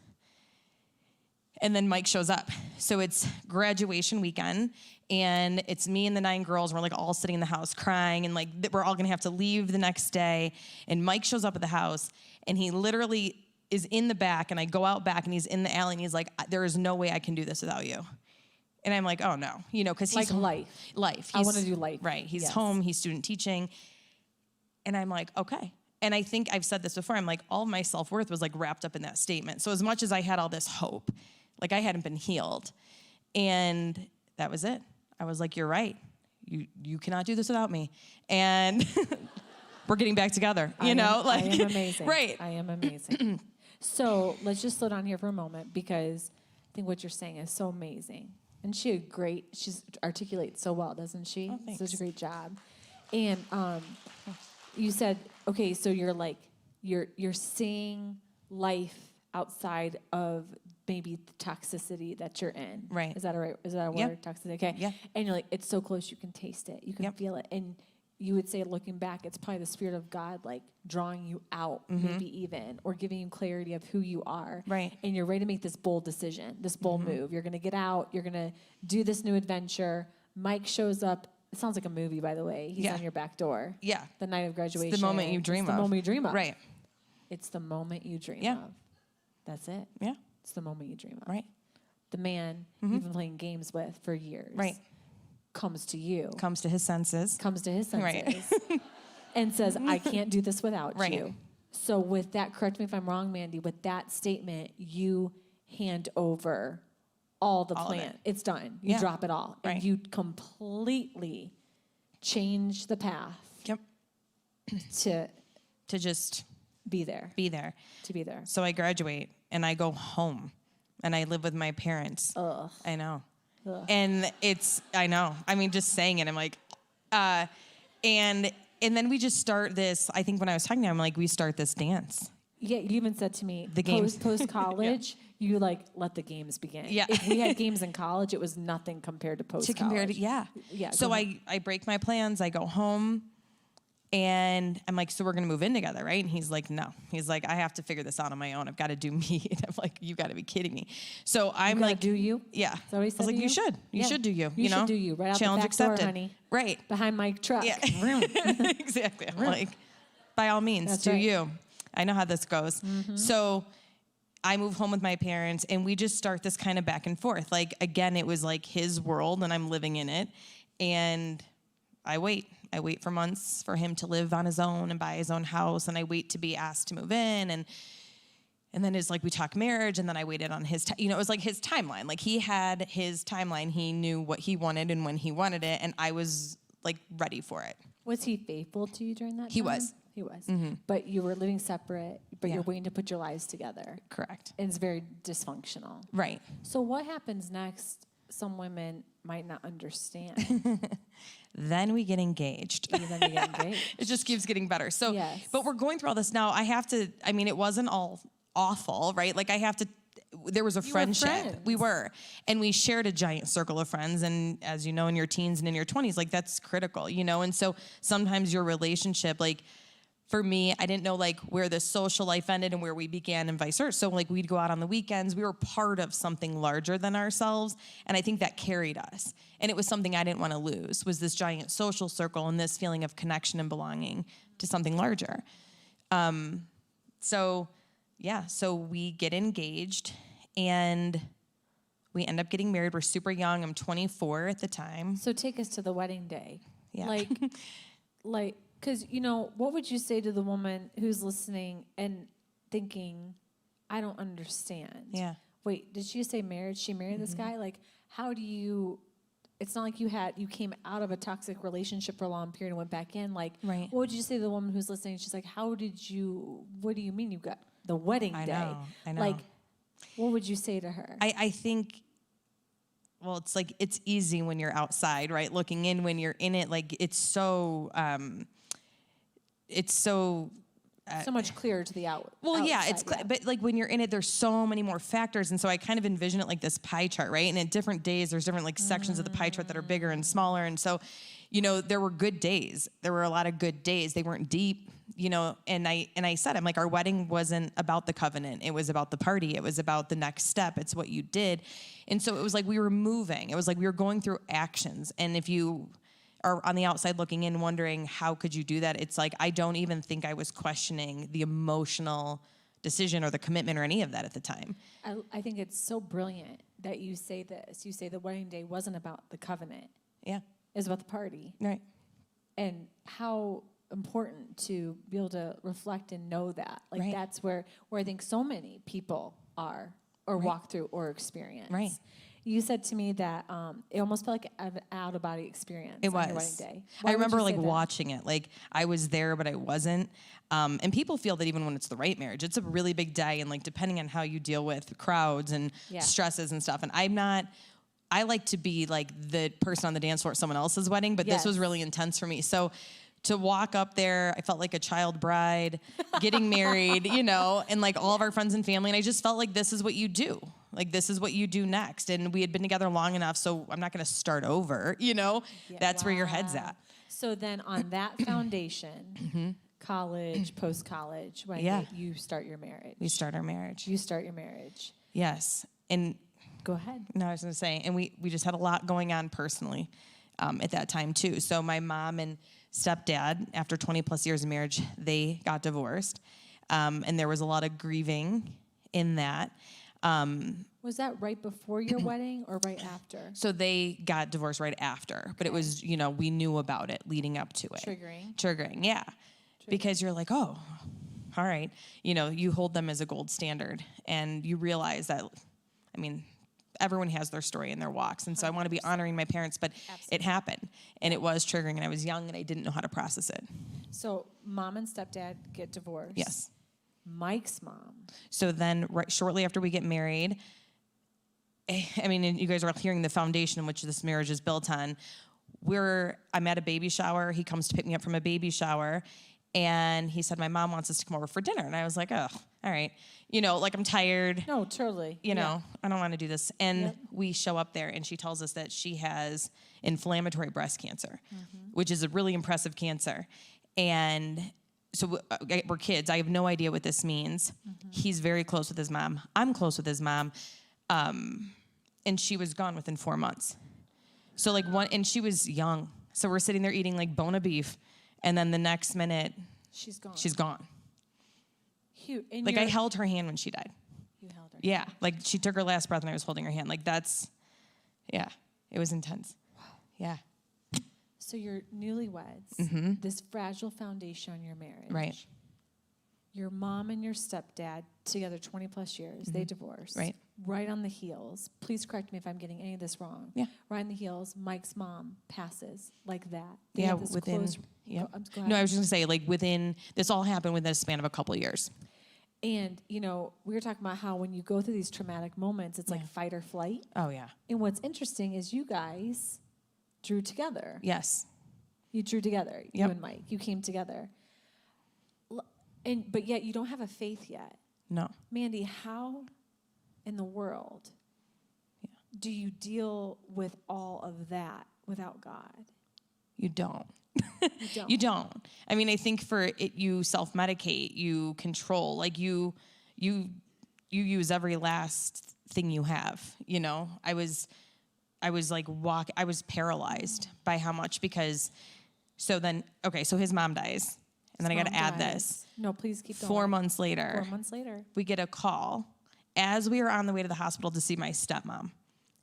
Speaker 2: And then Mike shows up. So it's graduation weekend, and it's me and the 9 girls. We're all sitting in the house crying, and we're all gonna have to leave the next day. And Mike shows up at the house, and he literally is in the back, and I go out back, and he's in the alley, and he's like, there is no way I can do this without you. And I'm like, oh no, because he's
Speaker 1: life.
Speaker 2: Life.
Speaker 1: I want to do life.
Speaker 2: Right. He's home. He's student teaching. And I'm like, okay. And I think I've said this before. I'm like, all of my self-worth was wrapped up in that statement. So as much as I had all this hope, I hadn't been healed. And that was it. I was like, you're right. You cannot do this without me. And we're getting back together, I am
Speaker 1: amazing.
Speaker 2: Right.
Speaker 1: I am amazing. So let's just slow down here for a moment, because I think what you're saying is so amazing. And she articulates so well, doesn't she?
Speaker 2: Oh, thanks.
Speaker 1: Such a great job. And you said, okay, so you're you're seeing life outside of maybe the toxicity that you're in.
Speaker 2: Right.
Speaker 1: Is that a word?
Speaker 2: Yep.
Speaker 1: Toxicity. Okay.
Speaker 2: Yeah.
Speaker 1: And you're it's so close, you can taste it. You can feel it. And you would say, looking back, it's probably the Spirit of God drawing you out, maybe even, or giving you clarity of who you are.
Speaker 2: Right.
Speaker 1: And you're ready to make this bold decision, this bold move. You're going to get out. You're going to do this new adventure. Mike shows up. It sounds like a movie, by the way. He's on your back door.
Speaker 2: Yeah.
Speaker 1: The night of graduation.
Speaker 2: It's the moment you dream of.
Speaker 1: The moment you dream of.
Speaker 2: Right.
Speaker 1: It's the moment you dream
Speaker 2: Yeah.
Speaker 1: of. That's it.
Speaker 2: Yeah.
Speaker 1: It's the moment you dream of.
Speaker 2: Right.
Speaker 1: The man you've been playing games with for years.
Speaker 2: Right.
Speaker 1: Comes to you.
Speaker 2: Comes to his senses.
Speaker 1: Comes to his senses.
Speaker 2: Right.
Speaker 1: And says, I can't do this without
Speaker 2: Right.
Speaker 1: you. So with that, correct me if I'm wrong, Mandy, with that statement, you hand over all the
Speaker 2: All of
Speaker 1: plan.
Speaker 2: it.
Speaker 1: It's done. You
Speaker 2: Yeah.
Speaker 1: drop it all.
Speaker 2: Right.
Speaker 1: And you completely change the path
Speaker 2: Yep.
Speaker 1: to
Speaker 2: To just
Speaker 1: be there.
Speaker 2: be there.
Speaker 1: To be there.
Speaker 2: So I graduate and I go home and I live with my parents.
Speaker 1: Ugh.
Speaker 2: I know.
Speaker 1: Ugh.
Speaker 2: And I know. I mean, just saying it, I'm like, and then we just start this, I think when I was talking to him, like, we start this dance.
Speaker 1: Yeah, you even said to me,
Speaker 2: The games.
Speaker 1: post college, you like let the games begin.
Speaker 2: Yeah.
Speaker 1: If we had games in college, it was nothing compared to post college.
Speaker 2: To compare to, yeah.
Speaker 1: Yeah,
Speaker 2: So
Speaker 1: go ahead.
Speaker 2: I break my plans, I go home, and I'm like, so we're gonna move in together, right? And he's like, no. He's like, I have to figure this out on my own. I've got to do me. And I'm like, you got to be kidding me. So I'm
Speaker 1: gotta
Speaker 2: like,
Speaker 1: do you?
Speaker 2: Yeah.
Speaker 1: Is that what he
Speaker 2: I
Speaker 1: said
Speaker 2: was like,
Speaker 1: to
Speaker 2: you should. You
Speaker 1: Yeah.
Speaker 2: should do you.
Speaker 1: You
Speaker 2: know?
Speaker 1: should do you. Right out
Speaker 2: Challenge
Speaker 1: the back door,
Speaker 2: accepted.
Speaker 1: honey.
Speaker 2: Right.
Speaker 1: Behind my truck.
Speaker 2: Yeah.
Speaker 1: Vroom.
Speaker 2: Exactly. I'm like, by all means,
Speaker 1: That's
Speaker 2: do
Speaker 1: right.
Speaker 2: you. I know how this goes. So I move home with my parents, and we just start this kind of back and forth. Like, again, it was like his world, and I'm living in it. And I wait. I wait for months for him to live on his own and buy his own house, and I wait to be asked to move in. And then it's like we talk marriage, and then I waited on his, it was like his timeline. Like, he had his timeline. He knew what he wanted and when he wanted it, and I was like ready for it.
Speaker 1: Was he faithful to you during that time?
Speaker 2: He was.
Speaker 1: He was. But you were living separate, but
Speaker 2: Yeah.
Speaker 1: you're waiting to put your lives together.
Speaker 2: Correct.
Speaker 1: And it's very dysfunctional.
Speaker 2: Right.
Speaker 1: So what happens next? Some women might not understand.
Speaker 2: Then we get engaged.
Speaker 1: Then they get engaged.
Speaker 2: It just keeps getting better. So,
Speaker 1: Yes.
Speaker 2: but we're going through all this now. It wasn't all awful, right? Like, there was a
Speaker 1: You were
Speaker 2: friendship.
Speaker 1: friends.
Speaker 2: We were. And we shared a giant circle of friends. And as you know, in your teens and in your 20s, like, that's critical, And so sometimes your relationship, like, for me, I didn't know, like, where the social life ended and where we began and vice versa. So, like, we'd go out on the weekends. We were part of something larger than ourselves. And I think that carried us. And it was something I didn't want to lose, was this giant social circle and this feeling of connection and belonging to something larger. So we get engaged and we end up getting married. We're super young. I'm 24 at the time.
Speaker 1: So take us to the wedding day.
Speaker 2: Yeah.
Speaker 1: Like, because, what would you say to the woman who's listening and thinking, I don't understand.
Speaker 2: Yeah.
Speaker 1: Wait, did she say marriage? She married this guy? Like, how do you, it's not like you came out of a toxic relationship for a long period and went back in. Like,
Speaker 2: Right.
Speaker 1: What would you say to the woman who's listening? She's like, what do you mean you got the wedding day?
Speaker 2: I know.
Speaker 1: Like, what would you say to her?
Speaker 2: I think, well, it's like, it's easy when you're outside, right? Looking in, when you're in it, like, it's so
Speaker 1: so much clearer to the
Speaker 2: well, yeah,
Speaker 1: outside,
Speaker 2: it's but like when you're in it, there's so many more factors, and so I kind of envision it like this pie chart, right? And at different days, there's different like sections of the pie chart that are bigger and smaller, and so, there were good days. There were a lot of good days. They weren't deep, And I said, I'm like, our wedding wasn't about the covenant. It was about the party. It was about the next step. It's what you did, and so it was like we were moving. It was like we were going through actions, and if you are on the outside looking in wondering how could you do that, it's like I don't even think I was questioning the emotional decision or the commitment or any of that at the time.
Speaker 1: I think it's so brilliant that you say this. You say the wedding day wasn't about the covenant.
Speaker 2: Yeah.
Speaker 1: It was about the party.
Speaker 2: Right.
Speaker 1: And how important to be able to reflect and know that. Like
Speaker 2: Right.
Speaker 1: that's where I think so many people are or
Speaker 2: Right.
Speaker 1: walk through or experience.
Speaker 2: Right.
Speaker 1: You said to me that it almost felt like an out-of-body experience
Speaker 2: It
Speaker 1: on your
Speaker 2: was.
Speaker 1: wedding day.
Speaker 2: I
Speaker 1: Why would
Speaker 2: remember
Speaker 1: you say
Speaker 2: like
Speaker 1: that?
Speaker 2: watching it. Like I was there, but I wasn't. And people feel that even when it's the right marriage, it's a really big day. And like depending on how you deal with crowds and
Speaker 1: Yeah.
Speaker 2: stresses and stuff. And I like to be like the person on the dance floor at someone else's wedding, but this was
Speaker 1: Yes.
Speaker 2: really intense for me. So to walk up there, I felt like a child bride getting married, and like all of our friends and family. And I just felt like this is what you do. Like, this is what you do next. And we had been together long enough, so I'm not going to start over,
Speaker 1: Yeah.
Speaker 2: That's where your head's
Speaker 1: Wow.
Speaker 2: at.
Speaker 1: So then on that foundation, college, post-college, when
Speaker 2: Yeah.
Speaker 1: you start your marriage.
Speaker 2: We start our marriage.
Speaker 1: You start your marriage.
Speaker 2: Yes. And
Speaker 1: Go ahead.
Speaker 2: no, I was going to say, and we just had a lot going on personally at that time, too. So my mom and stepdad, after 20 plus years of marriage, they got divorced. And there was a lot of grieving in that.
Speaker 1: Was that right before your wedding or right after?
Speaker 2: So they got divorced right after, but it was, we knew about it leading up to it. Triggering, yeah. Because you're like, oh, all right. You hold them as a gold standard, and you realize that, everyone has their story and their walks. And so I want to be honoring my parents, but it happened, and it was triggering, and I was young, and I didn't know how to process it.
Speaker 1: So mom and stepdad get divorced.
Speaker 2: Yes.
Speaker 1: Mike's mom.
Speaker 2: So then shortly after we get married, and you guys are hearing the foundation in which this marriage is built on. I'm at a baby shower. He comes to pick me up from a baby shower, and he said, my mom wants us to come over for dinner. And I was like, oh, all right. I'm tired.
Speaker 1: No, totally.
Speaker 2: I don't want to do this. And we show up there, and she tells us that she has inflammatory breast cancer, which is a really impressive cancer. And so we're kids. I have no idea what this means. He's very close with his mom. I'm close with his mom. And she was gone within 4 months. So and she was young. So we're sitting there eating bone of beef. And then the next minute,
Speaker 1: she's gone.
Speaker 2: She's gone.
Speaker 1: Cute.
Speaker 2: I held her hand when she died.
Speaker 1: You held her.
Speaker 2: Yeah. She took her last breath and I was holding her hand. It was intense. Wow. Yeah.
Speaker 1: So you're newlyweds, this fragile foundation on your marriage.
Speaker 2: Right.
Speaker 1: Your mom and your stepdad together 20 plus years, they divorced.
Speaker 2: Right.
Speaker 1: Right on the heels. Please correct me if I'm getting any of this wrong.
Speaker 2: Yeah.
Speaker 1: Right on the heels, Mike's mom passes like that.
Speaker 2: Yeah, within.
Speaker 1: Go
Speaker 2: No, I was just going to say, within, this all happened within a span of a couple of years.
Speaker 1: And, we were talking about how when you go through these traumatic moments, it's like fight or flight.
Speaker 2: Oh, yeah.
Speaker 1: And what's interesting is you guys drew together.
Speaker 2: Yes.
Speaker 1: You drew together, you and Mike. You came together. But yet you don't have a faith yet.
Speaker 2: No.
Speaker 1: Mandy, how in the world do you deal with all of that without God?
Speaker 2: You don't.
Speaker 1: You don't.
Speaker 2: You don't. I think for it, you self-medicate, you control, you use every last thing you have. I was paralyzed by how much, because so his mom dies, and then I got to add this.
Speaker 1: No, please keep going.
Speaker 2: 4 months later.
Speaker 1: 4 months later.
Speaker 2: We get a call as we were on the way to the hospital to see my stepmom,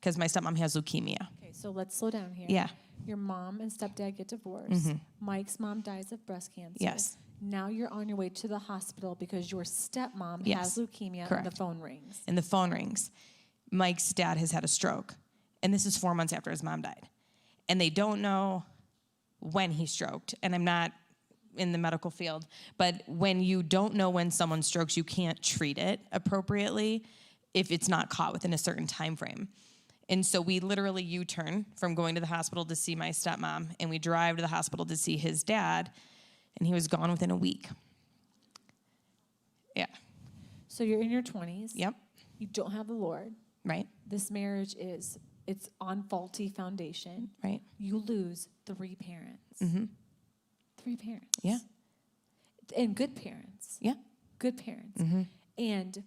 Speaker 2: because my stepmom has leukemia.
Speaker 1: Okay, so let's slow down here.
Speaker 2: Yeah.
Speaker 1: Your mom and stepdad get divorced. Mike's mom dies of breast cancer.
Speaker 2: Yes.
Speaker 1: Now you're on your way to the hospital because your stepmom has leukemia.
Speaker 2: Correct.
Speaker 1: And the phone rings.
Speaker 2: And the phone rings. Mike's dad has had a stroke. And this is 4 months after his mom died. And they don't know when he stroked. And I'm not in the medical field, but when you don't know when someone strokes, you can't treat it appropriately if it's not caught within a certain time frame. And so we literally U-turn from going to the hospital to see my stepmom, and we drive to the hospital to see his dad, and he was gone within a week. Yeah.
Speaker 1: So you're in your 20s.
Speaker 2: Yep.
Speaker 1: You don't have the Lord.
Speaker 2: Right.
Speaker 1: This marriage it's on faulty foundation.
Speaker 2: Right.
Speaker 1: You lose 3 parents. 3 parents.
Speaker 2: Yeah.
Speaker 1: And good parents.
Speaker 2: Yeah.
Speaker 1: Good parents. And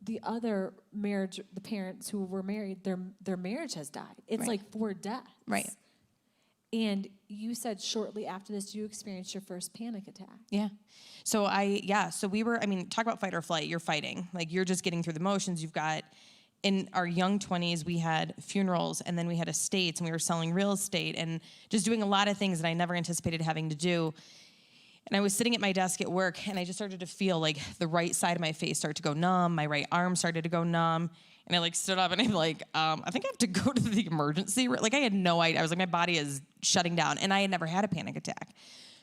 Speaker 1: the other marriage, the parents who were married, their marriage has died. It's like 4 deaths.
Speaker 2: Right.
Speaker 1: And you said shortly after this, you experienced your first panic attack.
Speaker 2: Yeah. So we were, talk about fight or flight. You're fighting. You're just getting through the motions. You've got, in our young 20s, we had funerals, and then we had estates, and we were selling real estate and just doing a lot of things that I never anticipated having to do. And I was sitting at my desk at work, and I just started to feel the right side of my face start to go numb. My right arm started to go numb. And I stood up, and I'm I think I have to go to the emergency room. I had no idea. I was my body is shutting down. And I had never had a panic attack.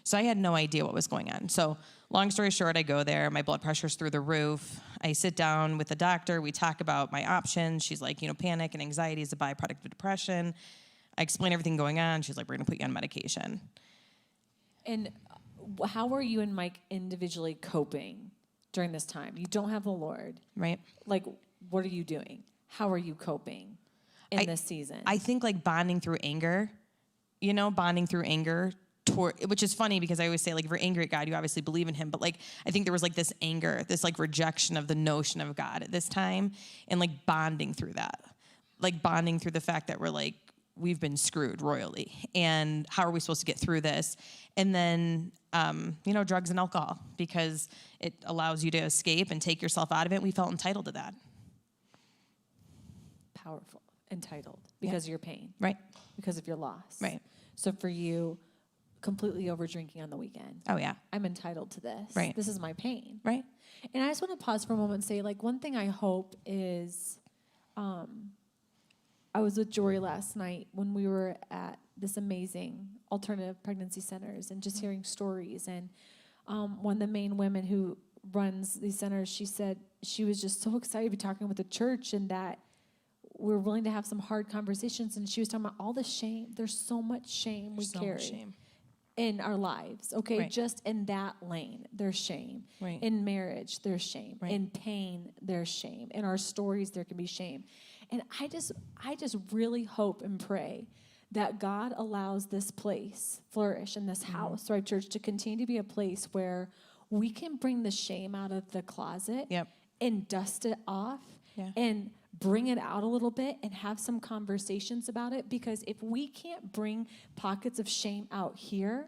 Speaker 2: So I had no idea what was going on. So long story short, I go there. My blood pressure's through the roof. I sit down with the doctor. We talk about my options. She's panic and anxiety is a byproduct of depression. I explain everything going on. She's like, we're going to put you on medication.
Speaker 1: And how are you and Mike individually coping during this time? You don't have the Lord.
Speaker 2: Right.
Speaker 1: What are you doing? How are you coping in this season?
Speaker 2: I think bonding through anger, which is funny because I always say, if you're angry at God, you obviously believe in him. But I think there was this anger, this rejection of the notion of God at this time, and bonding through that, bonding through the fact that we're we've been screwed royally. And how are we supposed to get through this? And then, drugs and alcohol, because it allows you to escape and take yourself out of it. We felt entitled to that.
Speaker 1: Powerful. Entitled. Because of your pain.
Speaker 2: Right.
Speaker 1: Because of your loss.
Speaker 2: Right.
Speaker 1: So for you, completely over drinking on the weekend.
Speaker 2: Oh, yeah.
Speaker 1: I'm entitled to this.
Speaker 2: Right.
Speaker 1: This is my pain.
Speaker 2: Right.
Speaker 1: And I just want to pause for a moment and say, like, one thing I hope is, I was with Jory last night when we were at this amazing alternative pregnancy centers and just hearing stories. And one of the main women who runs these centers, she said she was just so excited to be talking with the church and that we're willing to have some hard conversations. And she was talking about all the shame. There's so much shame we carry in our lives, okay?
Speaker 2: Right.
Speaker 1: Just in that lane, there's shame.
Speaker 2: Right.
Speaker 1: In marriage, there's shame.
Speaker 2: Right.
Speaker 1: In pain, there's shame. In our stories, there can be shame. And I just really hope and pray that God allows this place, Flourish, and this house, Thrive Church, to continue to be a place where we can bring the shame out of the closet and dust it off and bring it out a little bit and have some conversations about it. Because if we can't bring pockets of shame out here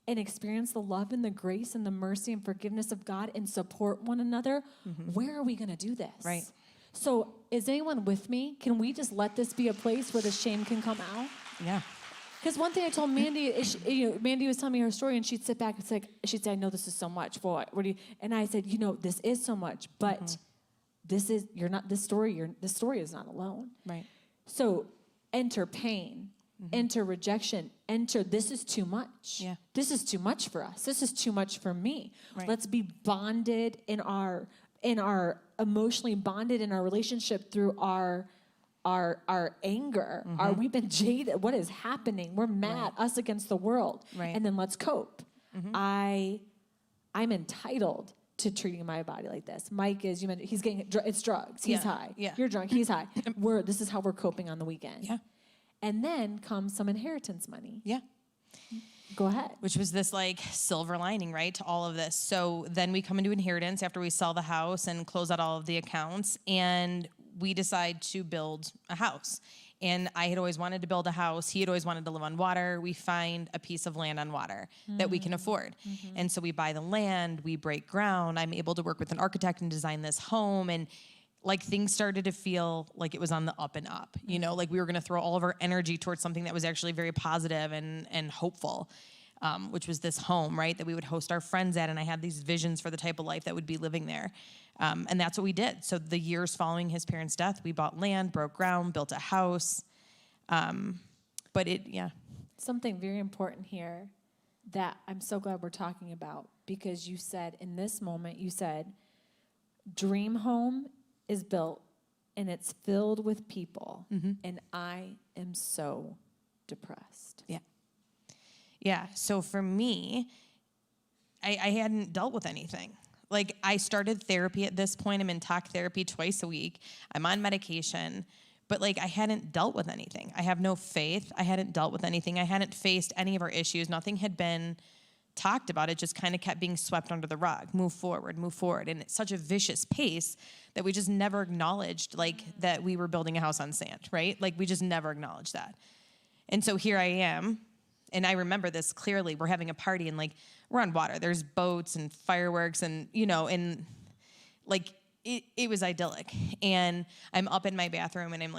Speaker 1: and experience the love and the grace and the mercy and forgiveness of God and support one another, where are we going to do this?
Speaker 2: Right.
Speaker 1: So is anyone with me? Can we just let this be a place where the shame can come out?
Speaker 2: Yeah.
Speaker 1: Because one thing I told Mandy is, Mandy was telling me her story, and she'd sit back and say, she'd say, I know this is so much. What do you? And I said, this is so much, but this is this story is not alone.
Speaker 2: Right.
Speaker 1: So enter pain, enter rejection, enter this is too much.
Speaker 2: Yeah.
Speaker 1: This is too much for us. This is too much for me.
Speaker 2: Right.
Speaker 1: Let's be bonded in our emotionally bonded in our relationship through our anger. We've been jaded. What is happening? We're mad, us against the world.
Speaker 2: Right.
Speaker 1: And then let's cope. I'm entitled to treating my body like this. Mike is, he's getting, it's drugs. He's high.
Speaker 2: Yeah.
Speaker 1: You're drunk. He's high. This is how we're coping on the weekend.
Speaker 2: Yeah.
Speaker 1: And then comes some inheritance money.
Speaker 2: Yeah.
Speaker 1: Go ahead.
Speaker 2: Which was this silver lining, right, to all of this. So then we come into inheritance after we sell the house and close out all of the accounts, and we decide to build a house. And I had always wanted to build a house. He had always wanted to live on water. We find a piece of land on water that we can afford. And so we buy the land, we break ground. I'm able to work with an architect and design this home. And things started to feel like it was on the up and up, we were going to throw all of our energy towards something that was actually very positive and hopeful, which was this home, right, that we would host our friends at. And I had these visions for the type of life that would be living there. And that's what we did. So the years following his parents' death, we bought land, broke ground, built a house.
Speaker 1: Something very important here that I'm so glad we're talking about, because you said in this moment, dream home is built and it's filled with people, and I am so depressed.
Speaker 2: Yeah. Yeah. So for me, I hadn't dealt with anything. I started therapy at this point. I'm in talk therapy twice a week. I'm on medication, but I hadn't dealt with anything. I have no faith. I hadn't dealt with anything. I hadn't faced any of our issues. Nothing had been talked about. It just kind of kept being swept under the rug. Move forward. And it's such a vicious pace that we just never acknowledged that we were building a house on sand, right? We just never acknowledged that. And so here I am. And I remember this clearly. We're having a party and we're on water. There's boats and fireworks and, it was idyllic. And I'm up in my bathroom and I'm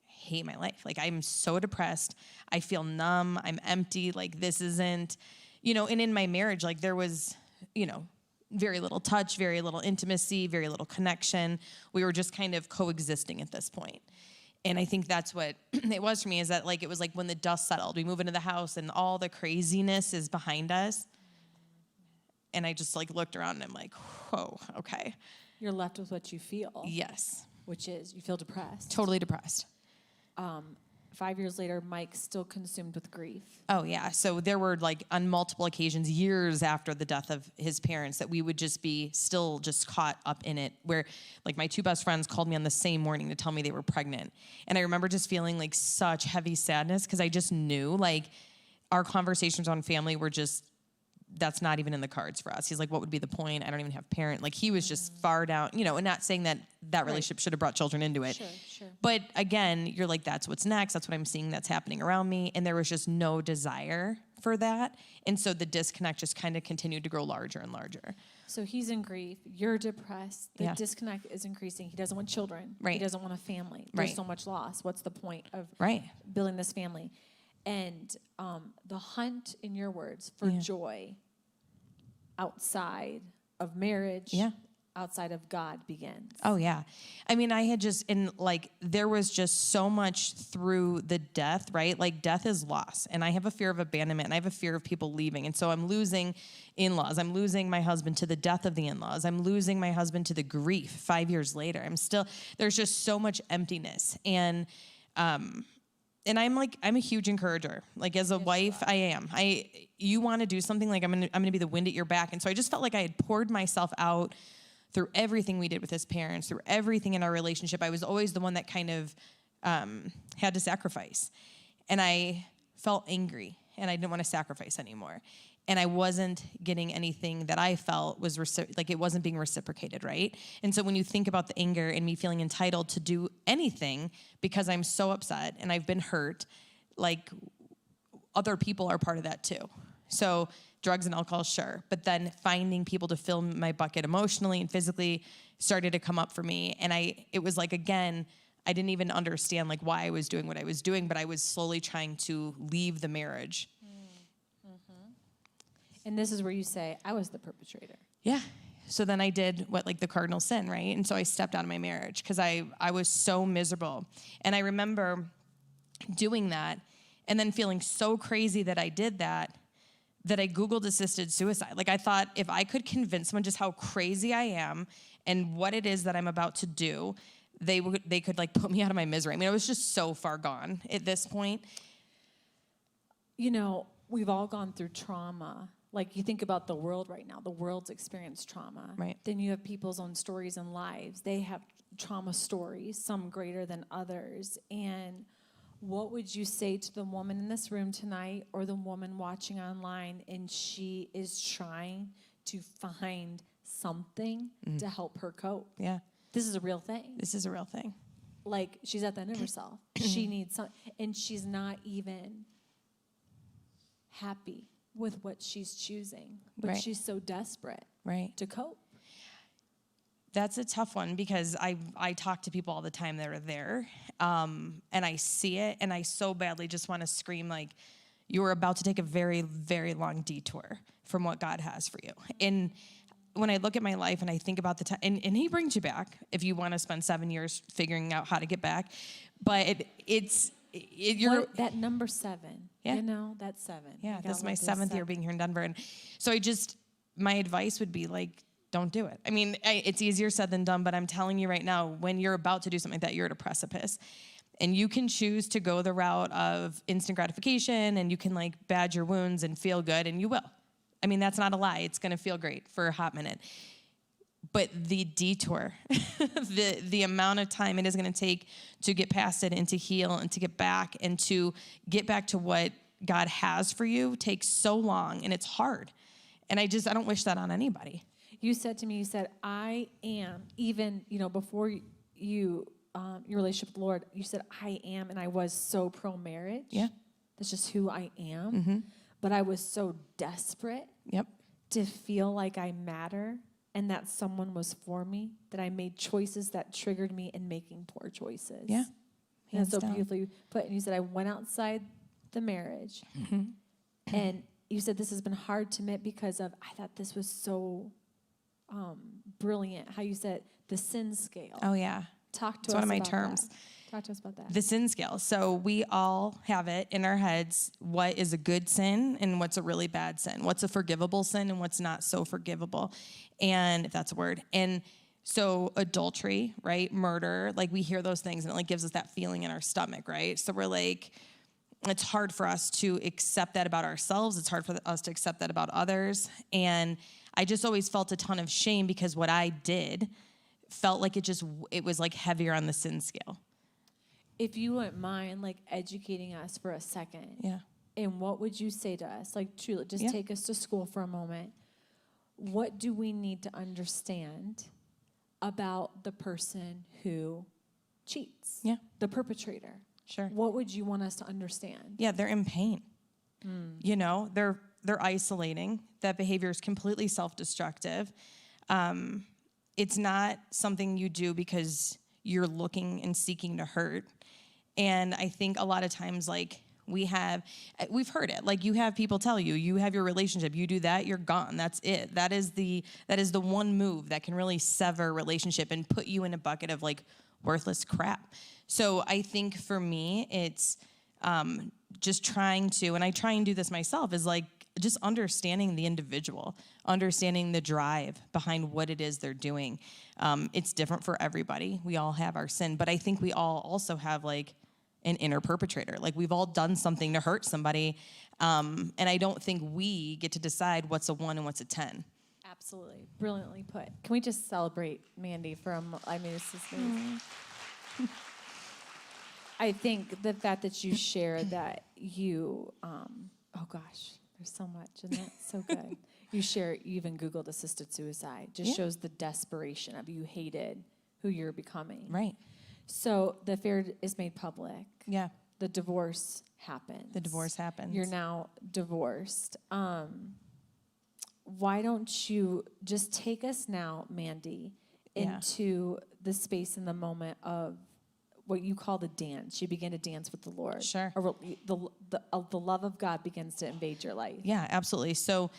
Speaker 2: hate my life. I'm so depressed. I feel numb. I'm empty. This isn't, and in my marriage, there was, very little touch, very little intimacy, very little connection. We were just kind of coexisting at this point. And I think that's what it was for me, is that it was when the dust settled, we move into the house and all the craziness is behind us. And I just looked around and I'm whoa, okay.
Speaker 1: You're left with what you feel.
Speaker 2: Yes.
Speaker 1: Which is you feel depressed.
Speaker 2: Totally depressed.
Speaker 1: 5 years later, Mike's still consumed with grief.
Speaker 2: Oh, yeah. So there were, on multiple occasions, years after the death of his parents, that we would just be still just caught up in it, where, my two best friends called me on the same morning to tell me they were pregnant. And I remember just feeling, such heavy sadness, because I just knew, our conversations on family were just that's not even in the cards for us. He's like, what would be the point? I don't even have parent. Like, he was just far down, you know, and not saying that that relationship should have brought children into it.
Speaker 1: Sure.
Speaker 2: But again, you're like, that's what's next. That's what I'm seeing that's happening around me. And there was just no desire for that. And so the disconnect just kind of continued to grow larger and larger.
Speaker 1: So he's in grief. You're depressed. The
Speaker 2: Yeah.
Speaker 1: disconnect is increasing. He doesn't want children.
Speaker 2: Right.
Speaker 1: He doesn't want a family. There's
Speaker 2: Right.
Speaker 1: so much loss. What's the point of
Speaker 2: Right.
Speaker 1: building this family? And the hunt, in your words, for joy outside of marriage, outside of God begins.
Speaker 2: Oh, yeah. I mean, I had just, there was just so much through the death, right? Like, death is loss. And I have a fear of abandonment, and I have a fear of people leaving. And so I'm losing in-laws. I'm losing my husband to the death of the in-laws. I'm losing my husband to the grief 5 years later. There's just so much emptiness. And I'm a huge encourager. Like, as a wife, I am. You want to do something, like, I'm gonna be the wind at your back. And so I just felt like I had poured myself out through everything we did with his parents, through everything in our relationship. I was always the one that kind of had to sacrifice. And I felt angry, and I didn't want to sacrifice anymore. And I wasn't getting anything that I felt was it wasn't being reciprocated, right? And so when you think about the anger and me feeling entitled to do anything because I'm so upset and I've been hurt, like, other people are part of that too. So drugs and alcohol, sure. But then finding people to fill my bucket emotionally and physically started to come up for me. And it was like, again, I didn't even understand like why I was doing what I was doing, but I was slowly trying to leave the marriage.
Speaker 1: And this is where you say, I was the perpetrator.
Speaker 2: Yeah. So then I did what, like, the cardinal sin, right? And so I stepped out of my marriage because I was so miserable. And I remember doing that and then feeling so crazy that I did that I Googled assisted suicide. Like, I thought if I could convince someone just how crazy I am and what it is that I'm about to do, they could like put me out of my misery. I mean, I was just so far gone at this point.
Speaker 1: You know, we've all gone through trauma. Like, you think about the world right now. The world's experienced trauma.
Speaker 2: Right.
Speaker 1: Then you have people's own stories and lives. They have trauma stories, some greater than others. And what would you say to the woman in this room tonight or the woman watching online, and she is trying to find something to help her cope?
Speaker 2: Yeah.
Speaker 1: This is a real thing.
Speaker 2: This is a real thing.
Speaker 1: Like, she's at the end of herself. She needs some, and she's not even happy with what she's choosing, but
Speaker 2: Right.
Speaker 1: she's so desperate to cope.
Speaker 2: That's a tough one because I talk to people all the time that are there, and I see it, and I so badly just want to scream, like, you are about to take a very, very long detour from what God has for you. And when I look at my life and I think about the time, and he brings you back if you want to spend 7 years figuring out how to get back, but you're
Speaker 1: that number 7.
Speaker 2: Yeah.
Speaker 1: You know, that's 7.
Speaker 2: Yeah, this is my 7th year being here in Denver. And so my advice would be, like, don't do it. I mean, it's easier said than done, but I'm telling you right now, when you're about to do something like that, you're at a precipice. And you can choose to go the route of instant gratification, and you can, like, badge your wounds and feel good, and you will. I mean, that's not a lie. It's going to feel great for a hot minute. But the detour, the amount of time it is going to take to get past it and to heal and to get back to what God has for you takes so long, and it's hard. And I don't wish that on anybody.
Speaker 1: You said to me, I am, even, before your relationship with the Lord, you said, I am, and I was so pro-marriage.
Speaker 2: Yeah.
Speaker 1: That's just who I am. But I was so desperate to feel like I matter and that someone was for me, that I made choices that triggered me in making poor choices.
Speaker 2: Yeah.
Speaker 1: And that's so beautifully put. And you said, I went outside the marriage. And you said, this has been hard to admit because I thought this was so brilliant. How you said the sin scale.
Speaker 2: Oh, yeah.
Speaker 1: Talk to us
Speaker 2: it's one of my
Speaker 1: about
Speaker 2: terms.
Speaker 1: That. Talk to us about that.
Speaker 2: The sin scale. So we all have it in our heads, what is a good sin and what's a really bad sin, what's a forgivable sin and what's not so forgivable, and if that's a word. And so adultery, right, murder, like we hear those things and it like gives us that feeling in our stomach, right? So we're like, it's hard for us to accept that about ourselves. It's hard for us to accept that about others. And I just always felt a ton of shame because what I did felt like it was like heavier on the sin scale.
Speaker 1: If you wouldn't mind, like, educating us for a second.
Speaker 2: Yeah.
Speaker 1: And what would you say to us? Like, truly, just take us to school for a moment. What do we need to understand about the person who cheats?
Speaker 2: Yeah.
Speaker 1: The perpetrator.
Speaker 2: Sure.
Speaker 1: What would you want us to understand?
Speaker 2: Yeah, they're in pain. You know, they're isolating. That behavior is completely self-destructive. It's not something you do because you're looking and seeking to hurt. And I think a lot of times, like, we've heard it. Like, you have people tell you, you have your relationship, you do that, you're gone. That's it. That is the one move that can really sever a relationship and put you in a bucket of like worthless crap. So I think for me, it's just trying to, and I try and do this myself, is like just understanding the individual, understanding the drive behind what it is they're doing. It's different for everybody. We all have our sin, but I think we all also have like an inner perpetrator. Like, we've all done something to hurt somebody. And I don't think we get to decide what's a 1 and what's a 10.
Speaker 1: Absolutely. Brilliantly put. Can we just celebrate Mandy from I Mean Sisters? I think the fact that you share that you, oh gosh, there's so much, and that's so good. You even Googled assisted suicide. Just shows the desperation of you hated who you're becoming.
Speaker 2: Right.
Speaker 1: So the affair is made public.
Speaker 2: Yeah.
Speaker 1: The divorce happens.
Speaker 2: The divorce happens.
Speaker 1: You're now divorced. Why don't you just take us now, Mandy, into the space and the moment of what you call the dance. You begin to dance with the Lord.
Speaker 2: Sure.
Speaker 1: Or the love of God begins to invade your life.
Speaker 2: Yeah, absolutely. So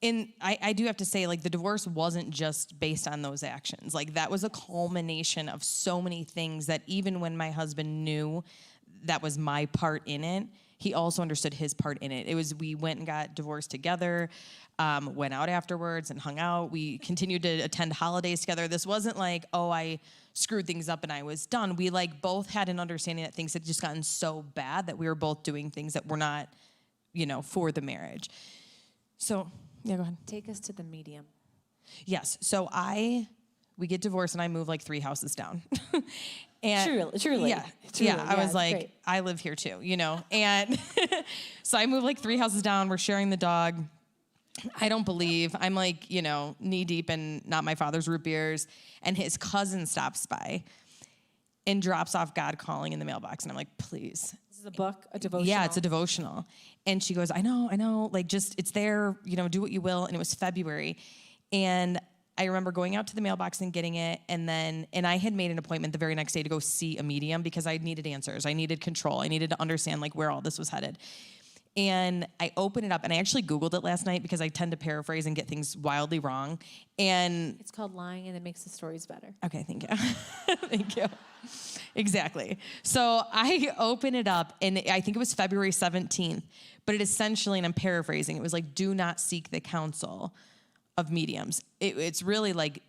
Speaker 2: I do have to say, like, the divorce wasn't just based on those actions. Like, that was a culmination of so many things that even when my husband knew that was my part in it, he also understood his part in it. We went and got divorced together, went out afterwards and hung out. We continued to attend holidays together. This wasn't like, oh, I screwed things up and I was done. We like both had an understanding that things had just gotten so bad that we were both doing things that were not, for the marriage. So, yeah, go ahead.
Speaker 1: Take us to the medium.
Speaker 2: Yes. So we get divorced and I move like 3 houses down. And
Speaker 1: truly.
Speaker 2: Yeah.
Speaker 1: Truly.
Speaker 2: Yeah. I was like,
Speaker 1: great.
Speaker 2: I live here too, and so I move like 3 houses down. We're sharing the dog. I don't believe. I'm like, knee deep in not my father's root beers. And his cousin stops by and drops off God Calling in the mailbox. And I'm like, please.
Speaker 1: This is a book, a devotional.
Speaker 2: Yeah, it's a devotional. And she goes, I know. Like, just, it's there, do what you will. And it was February. And I remember going out to the mailbox and getting it. And I had made an appointment the very next day to go see a medium because I needed answers. I needed control. I needed to understand like where all this was headed. And I opened it up, and I actually Googled it last night because I tend to paraphrase and get things wildly wrong. And
Speaker 1: it's called lying, and it makes the stories better.
Speaker 2: Okay, thank you. Thank you. Exactly. So I open it up, and I think it was February 17th, but it essentially, and I'm paraphrasing, it was like, do not seek the counsel of mediums. It's really like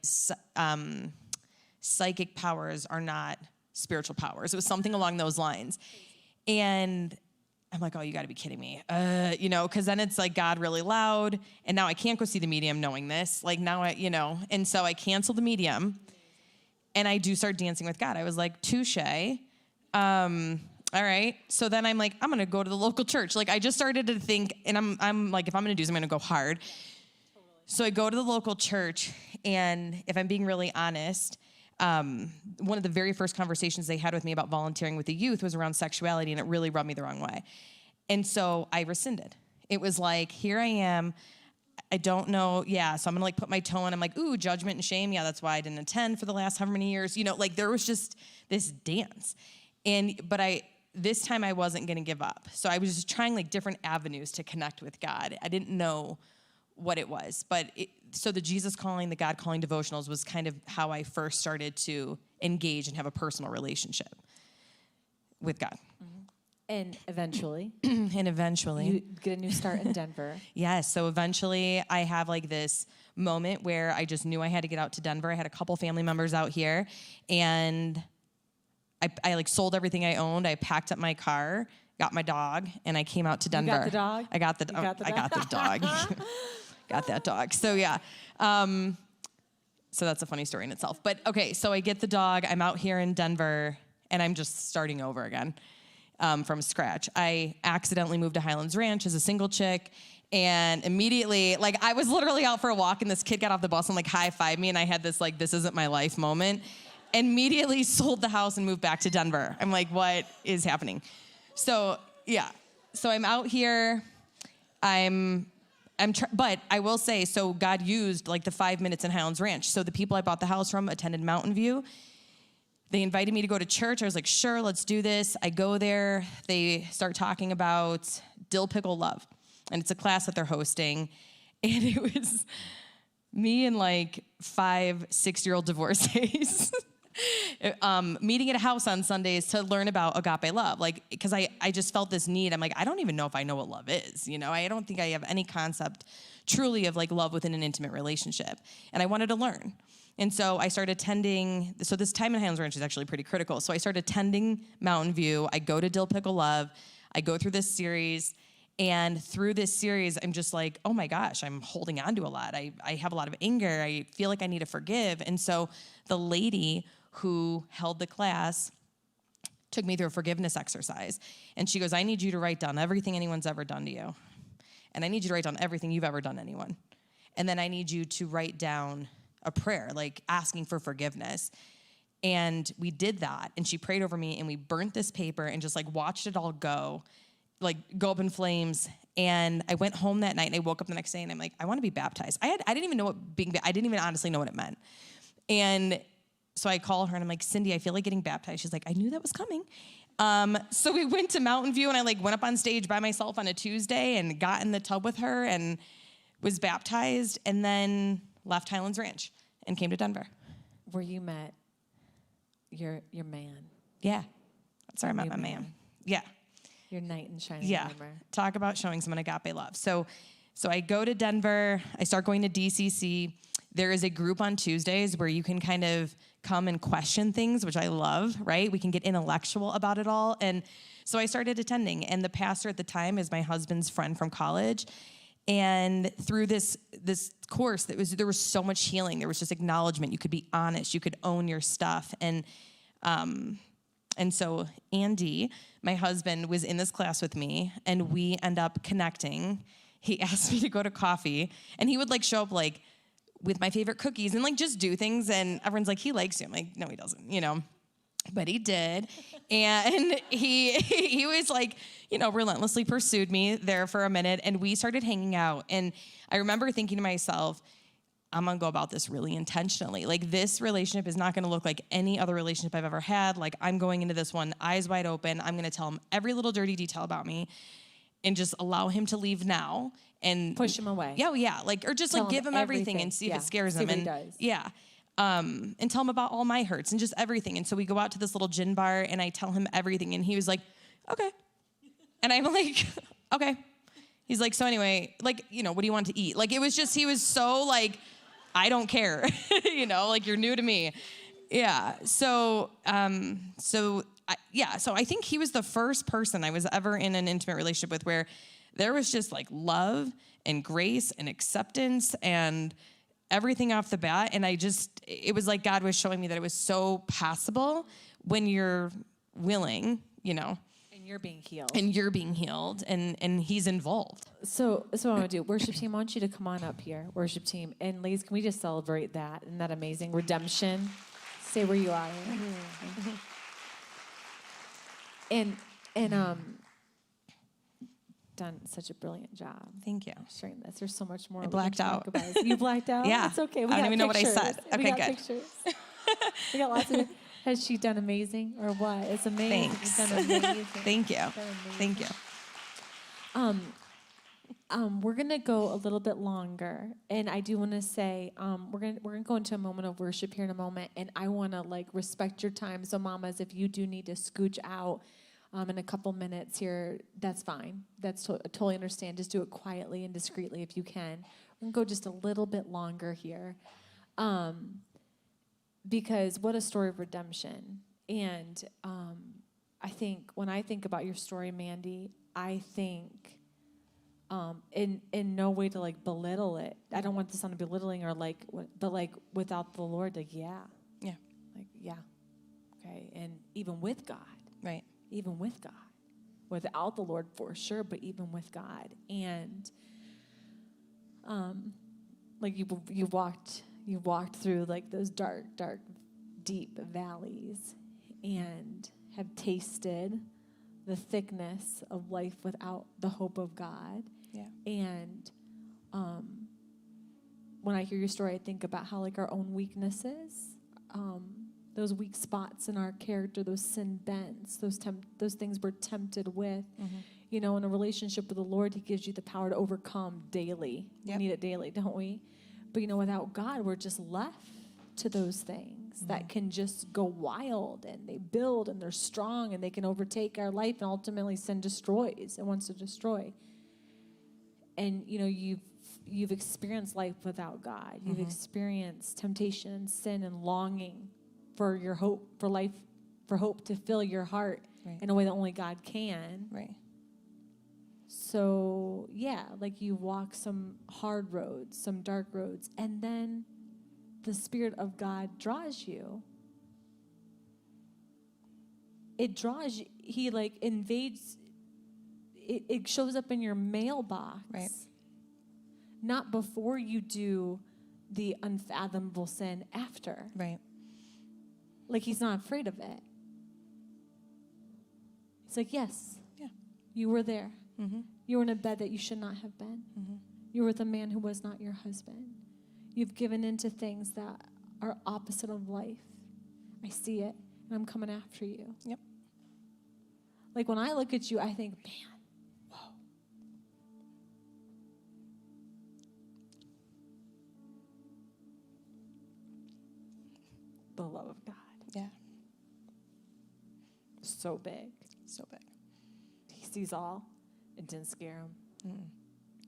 Speaker 2: psychic powers are not spiritual powers. It was something along those lines. And I'm like, oh, you got to be kidding me. Because then it's like God really loud. And now I can't go see the medium knowing this. Like now and so I cancel the medium and I do start dancing with God. I was like, touche. All right. So then I'm like, I'm going to go to the local church. Like I just started to think, and I'm like, if I'm going to do something, I'm going to go hard. So I go to the local church, and if I'm being really honest, one of the very first conversations they had with me about volunteering with the youth was around sexuality, and it really rubbed me the wrong way. And so I rescinded. It was like, here I am. I don't know. Yeah. So I'm going to like put my toe in. I'm like, ooh, judgment and shame. Yeah. That's why I didn't attend for the last however many years. Like there was just this dance. But this time I wasn't going to give up. So I was just trying like different avenues to connect with God. I didn't know what it was. So the Jesus Calling, the God Calling devotionals was kind of how I first started to engage and have a personal relationship with God.
Speaker 1: Mm-hmm. And eventually.
Speaker 2: You
Speaker 1: get a new start in Denver.
Speaker 2: Yes. So eventually I have like this moment where I just knew I had to get out to Denver. I had a couple family members out here, and I like sold everything I owned. I packed up my car, got my dog, and I came out to Denver.
Speaker 1: You got the dog?
Speaker 2: I got the dog. Got that dog. So yeah. So that's a funny story in itself. But okay, so I get the dog. I'm out here in Denver, and I'm just starting over again. from scratch. I accidentally moved to Highlands Ranch as a single chick, and immediately, like, I was literally out for a walk, and this kid got off the bus and, like, high-fived me, and I had this, like, this isn't my life moment. Immediately sold the house and moved back to Denver. I'm like, what is happening? So, yeah. So I'm out here. But I will say, so God used, like, the 5 minutes in Highlands Ranch. So the people I bought the house from attended Mountain View. They invited me to go to church. I was like, sure, let's do this. I go there. They start talking about dill pickle love. And it's a class that they're hosting. And it was me and like 5 6-year-old divorcees meeting at a house on Sundays to learn about agape love. Like, because I just felt this need. I'm like, I don't even know if I know what love is. You know, I don't think I have any concept truly of like love within an intimate relationship. And I wanted to learn. And so I started attending, so this time in Highlands Ranch is actually pretty critical. So I started attending Mountain View. I go to Dill Pickle Love. I go through this series. And through this series, I'm just like, oh my gosh, I'm holding on to a lot. I have a lot of anger. I feel like I need to forgive. And so the lady who held the class took me through a forgiveness exercise. And she goes, I need you to write down everything anyone's ever done to you. And I need you to write down everything you've ever done to anyone. And then I need you to write down a prayer, like asking for forgiveness. And we did that, and she prayed over me, and we burnt this paper and just like watched it all go up in flames. And I went home that night, and I woke up the next day, and I'm like, I want to be baptized. I didn't even know what I didn't even honestly know what it meant. And so I call her, and I'm like, Cindy, I feel like getting baptized. She's like, I knew that was coming. So we went to Mountain View, and I like went up on stage by myself on a Tuesday and got in the tub with her and was baptized, and then left Highlands Ranch and came to Denver.
Speaker 1: Where you met your man.
Speaker 2: Yeah. That's where I met my man. Yeah.
Speaker 1: Your knight in shining armor.
Speaker 2: Talk about showing someone agape love. So I go to Denver. I start going to DCC. There is a group on Tuesdays where you can kind of come and question things, which I love, right? We can get intellectual about it all. And so I started attending. And the pastor at the time is my husband's friend from college. And through this course, there was so much healing. There was just acknowledgement. You could be honest. You could own your stuff. And so Andy, my husband, was in this class with me, and we end up connecting. He asked me to go to coffee, and he would like show up like with my favorite cookies and like just do things. And everyone's like, he likes you. I'm like, no, he doesn't, you know. But he did. And he was like, you know, relentlessly pursued me there for a minute, and we started hanging out. And I remember thinking to myself, I'm going to go about this really intentionally. Like, this relationship is not going to look like any other relationship I've ever had. Like, I'm going into this one eyes wide open. I'm going to tell him every little dirty detail about me and just allow him to leave now and
Speaker 1: push him away.
Speaker 2: Yeah. Like, or just tell like give him everything and see if it scares him.
Speaker 1: What he does.
Speaker 2: Yeah. And tell him about all my hurts and just everything. And so we go out to this little gin bar, and I tell him everything, and he was like, okay. And I'm like, okay. He's like, so anyway, like, you know, what do you want to eat? Like, it was just, he was so like, I don't care, you know, like, you're new to me. Yeah. So I think he was the first person I was ever in an intimate relationship with where there was just like love and grace and acceptance and everything off the bat. And it was like God was showing me that it was so possible when you're willing, you know.
Speaker 1: And you're being healed.
Speaker 2: And he's involved.
Speaker 1: So I want to do, worship team, I want you to come on up here, worship team. And ladies, can we just celebrate that? Isn't that amazing? Redemption. Stay where you are. And done such a brilliant job.
Speaker 2: Thank you.
Speaker 1: Sharing this. There's so much more.
Speaker 2: I blacked out.
Speaker 1: You blacked out?
Speaker 2: Yeah.
Speaker 1: It's okay.
Speaker 2: I don't even know what I said. Okay, good.
Speaker 1: Pictures. We got lots of. Has she done amazing or what? It's amazing.
Speaker 2: Thanks.
Speaker 1: You've done amazing.
Speaker 2: Thank you. Thank you.
Speaker 1: We're gonna go a little bit longer, and I do want to say we're gonna go into a moment of worship here in a moment, and I want to like respect your time. So, mamas, if you do need to scooch out in a couple minutes here, that's fine. That's totally understand. Just do it quietly and discreetly if you can. We're gonna go just a little bit longer here, because what a story of redemption. And I think when I think about your story, Mandy, I think. In no way to like belittle it. I don't want this to sound belittling or like, but like without the Lord, like yeah, okay, and even with God,
Speaker 2: right?
Speaker 1: Even with God, without the Lord for sure, but even with God. And like you've walked through like those dark, deep valleys and have tasted the thickness of life without the hope of God.
Speaker 2: Yeah.
Speaker 1: And when I hear your story, I think about how like our own weaknesses, those weak spots in our character, those sin bents, those things we're tempted with.
Speaker 2: Mm-hmm.
Speaker 1: You know, in a relationship with the Lord, he gives you the power to overcome daily.
Speaker 2: Yep.
Speaker 1: We need it daily, don't we? But, you know, without God, we're just left to those things that can just go wild, and they build, and they're strong, and they can overtake our life, and ultimately sin destroys. It wants to destroy. And, you know, you've experienced life without God. You've experienced temptation and sin and longing for your hope, for life, for hope to fill your heart in a way that only God can.
Speaker 2: Right.
Speaker 1: So, yeah, like you walk some hard roads, some dark roads, and then the Spirit of God draws you. It draws you. He, like, invades. It shows up in your mailbox.
Speaker 2: Right.
Speaker 1: Not before you do the unfathomable sin, after.
Speaker 2: Right.
Speaker 1: Like, he's not afraid of it. He's like, yes, you were there.
Speaker 2: Mm-hmm.
Speaker 1: You were in a bed that you should not have been.
Speaker 2: Mm-hmm.
Speaker 1: You were with a man who was not your husband. You've given into things that are opposite of life. I see it, and I'm coming after you.
Speaker 2: Yep.
Speaker 1: Like, when I look at you, I think, man, whoa. The love of God.
Speaker 2: Yeah.
Speaker 1: So big.
Speaker 2: So big.
Speaker 1: He sees all. It didn't scare him.
Speaker 2: Mm-mm.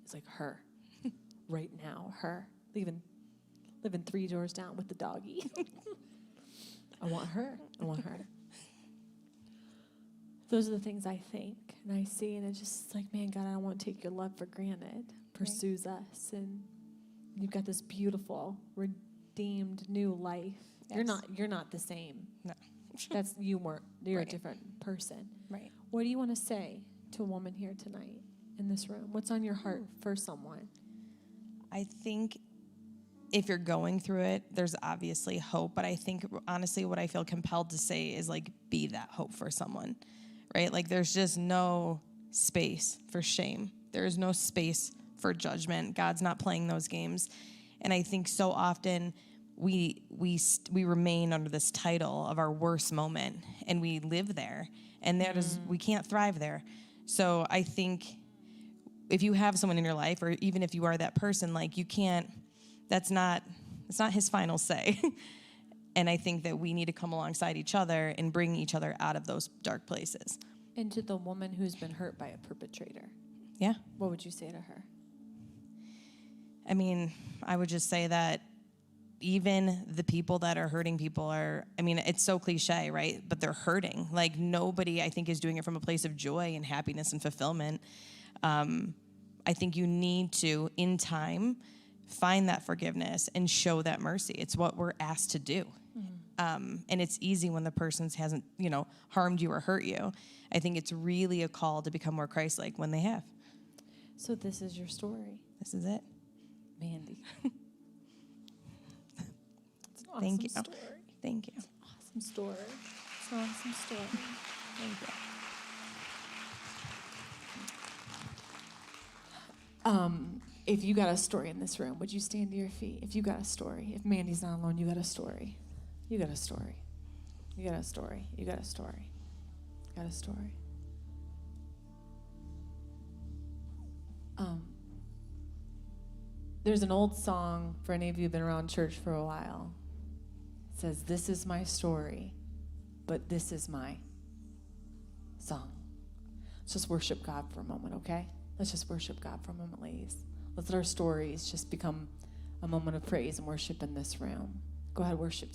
Speaker 1: It's like her. Right now, her. Living 3 doors down with the doggy. I want her. I want her. Those are the things I think and I see, and it's just like, man, God, I don't want to take your love for granted. Pursues us, and you've got this beautiful, redeemed new life.
Speaker 2: Yes.
Speaker 1: You're not the same.
Speaker 2: No.
Speaker 1: That's you weren't. You're
Speaker 2: Right.
Speaker 1: a different person.
Speaker 2: Right.
Speaker 1: What do you want to say to a woman here tonight in this room? What's on your heart for someone?
Speaker 2: I think if you're going through it, there's obviously hope. But I think, honestly, what I feel compelled to say is, like, be that hope for someone, right? Like, there's just no space for shame. There is no space for judgment. God's not playing those games. And I think so often we remain under this title of our worst moment, and we live there. And we can't thrive there. So I think if you have someone in your life, or even if you are that person, like, you can't, it's not his final say. And I think that we need to come alongside each other and bring each other out of those dark places.
Speaker 1: And to the woman who's been hurt by a perpetrator,
Speaker 2: Yeah.
Speaker 1: what would you say to her?
Speaker 2: I mean, I would just say that even the people that are hurting people are, I mean, it's so cliche, right? But they're hurting. Like, nobody, I think, is doing it from a place of joy and happiness and fulfillment. I think you need to, in time, find that forgiveness and show that mercy. It's what we're asked to do. And it's easy when the person hasn't, harmed you or hurt you. I think it's really a call to become more Christ-like when they have.
Speaker 1: So this is your story,
Speaker 2: This is it.
Speaker 1: Mandy. It's an awesome
Speaker 2: Thank you.
Speaker 1: story.
Speaker 2: Thank you.
Speaker 1: It's an awesome story. It's an awesome story.
Speaker 2: Thank you.
Speaker 1: If you got a story in this room, would you stand to your feet? If you got a story, if Mandy's not alone, you got a story. You got a story. You got a story. You got a story. Got a story. There's an old song for any of you who've been around church for a while. It says, "This is my story, but this is my song." Let's just worship God for a moment, okay? Let's just worship God for a moment, ladies. Let's let our stories just become a moment of praise and worship in this room. Go ahead, worship.